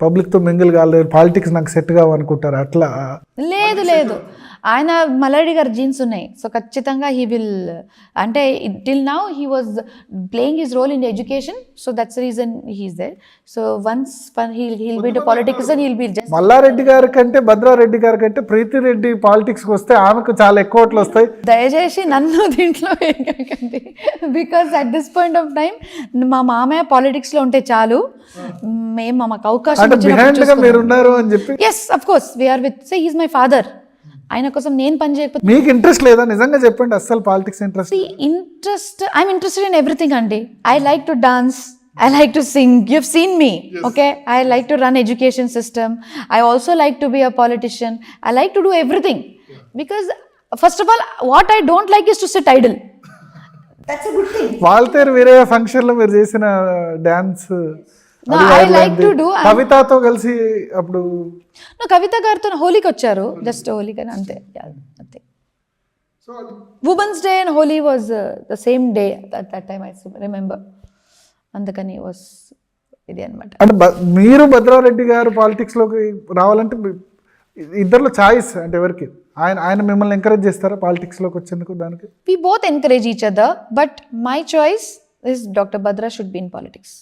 Public తో mingle కాలేదు, politics నాకు set కావనుకుంటారు అట్లా? లేదు, ఆయన మల్లారెడ్డి గారి genes ఉన్నాయి. So ఖచ్చితంగా హీ విల్, అంటే till now he was playing his role in education. So that's reason he's there. So once he'll be to politics and he'll be just. Mallareddy గారి కంటే భద్రారెడ్డి గారి కంటే ప్రీతి రెడ్డి పాలిటిక్స్ కి వస్తే ఆమెకు చాలా ఎక్కువ ఓట్లు వస్తాయి. దయచేసి నన్ను దీంట్లో వేయకండి. Because at this point of time మా మామయ్య పాలిటిక్స్ లో ఉంటే చాలు, మేము మాకు అవకాశం మీరున్నారు అని చెప్పి. Yes, of course we're with. So he's my father. ఆయన కోసం నేను పని చేయకపోతే మీకు ఇంట్రెస్ట్ లేదా? నిజంగా చెప్పండి, అస్సలు politics interest I'm interested in everything అండి. I like to dance, I like to sing. You've seen me, yes. Okay? I like to run education system. I also like to be a politician. I like to do everything. Yeah. Because first of all, what I don't like is to sit idle. That's a good thing. Waltair వేరే function లో మీరు చేసిన dance. No, I like to do. కవితతో కలిసి అప్పుడు కవిత గారితో హోలీకి వచ్చారు. Just హోలీకి అంతే. అంతే. So Women's Day and Holi was the same day at that time, I remember. అందుకని వాస్ ఇది అనమాట. అంటే మీరు భద్రారెడ్డి గారు పాలిటిక్స్ లోకి రావాలంటే ఇద్దరిలో చాయిస్ అంటే ఎవరికి? ఆయన మిమ్మల్ని ఎంకరేజ్ చేస్తారా పాలిటిక్స్ లోకి వచ్చేందుకు? దానికి we both encourage each other, but my choice is doctor Bhadra should be in politics.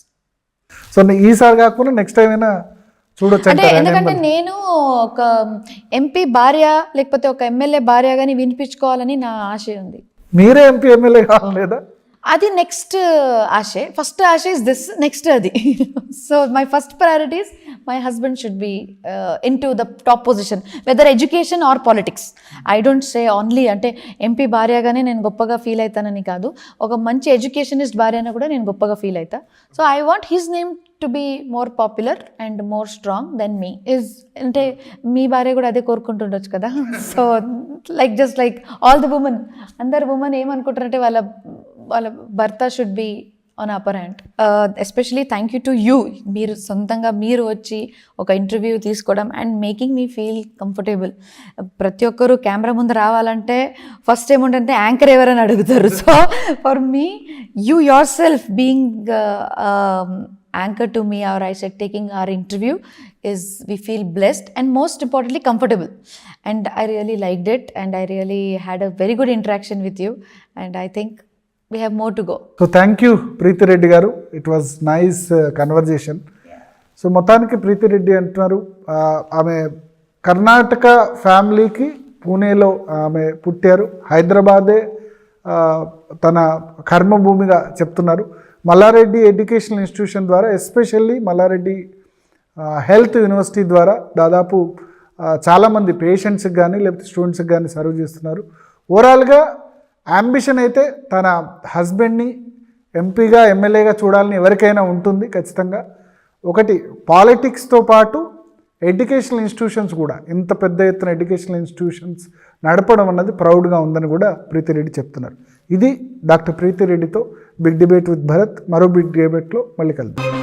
So ఈసారి కాకుండా నెక్స్ట్ టైం అయినా చూడొచ్చు అంటే అంటారా? ఎందుకంటే నేను ఒక ఎంపీ భార్య లేకపోతే ఒక ఎమ్మెల్యే భార్య కానీ వినిపించుకోవాలని నా ఆశ ఉంది. మీరే ఎంపీ ఎమ్మెల్యే కావాలి లేదా? అది నెక్స్ట్ ఆశే. ఫస్ట్ ఆశ ఇస్ దిస్, నెక్స్ట్ అది. So my first priority is my husband should be in to the top position, whether education or politics. I don't say only అంటే ఎంపీ భార్యగానే నేను గొప్పగా ఫీల్ అవుతానని కాదు, ఒక మంచి ఎడ్యుకేషనిస్ట్ భార్యను కూడా నేను గొప్పగా ఫీల్ అవుతా. So I want his name to be more popular and more strong then me is. అంటే మీ భార్య కూడా అదే కోరుకుంటుండొచ్చు కదా. So like just like all the women, అందరు ఉమెన్ ఏమనుకుంటారంటే వాళ్ళ భర్త should be on upper hand. Especially thank you to you, మీరు సొంతంగా మీరు వచ్చి ఒక ఇంటర్వ్యూ తీసుకోవడం and making me feel comfortable. ప్రతి ఒక్కరు కెమెరా ముందు రావాలంటే ఫస్ట్ ఏముంటే యాంకర్ ఎవరని అడుగుతారు. So for me, you your self being anchor to me, or I said taking our interview, is we feel blessed and most importantly comfortable, and I really liked it and I really had a very good interaction with you, and I think we have more to go. So thank you Preethi Reddy గారు, it was nice conversation. So మొత్తానికి ప్రీతి రెడ్డి అంటున్నారు, ఆమె కర్ణాటక ఫ్యామిలీకి పూణేలో ఆమె పుట్టారు, హైదరాబాదే తన కర్మభూమిగా చెప్తున్నారు. మల్లారెడ్డి ఎడ్యుకేషనల్ ఇన్స్టిట్యూషన్ ద్వారా, ఎస్పెషల్లీ మల్లారెడ్డి హెల్త్ యూనివర్సిటీ ద్వారా దాదాపు చాలామంది పేషెంట్స్కి కానీ లేకపోతే స్టూడెంట్స్కి కానీ సర్వ్ చేస్తున్నారు. ఓవరాల్గా అంబిషన్ అయితే తన హస్బెండ్ని ఎంపీగా ఎమ్మెల్యేగా చూడాలని ఎవరికైనా ఉంటుంది ఖచ్చితంగా. ఒకటి పాలిటిక్స్తో పాటు ఎడ్యుకేషనల్ ఇన్స్టిట్యూషన్స్ కూడా, ఇంత పెద్ద ఎత్తున ఎడ్యుకేషనల్ ఇన్స్టిట్యూషన్స్ నడపడం అన్నది ప్రౌడ్గా ఉందని కూడా ప్రీతి రెడ్డి చెప్తున్నారు. ఇది డాక్టర్ ప్రీతి రెడ్డితో బిగ్ డిబేట్ విత్ భరత్. మరో బిగ్ డిబేట్లో మళ్ళీ కలుద్దాం.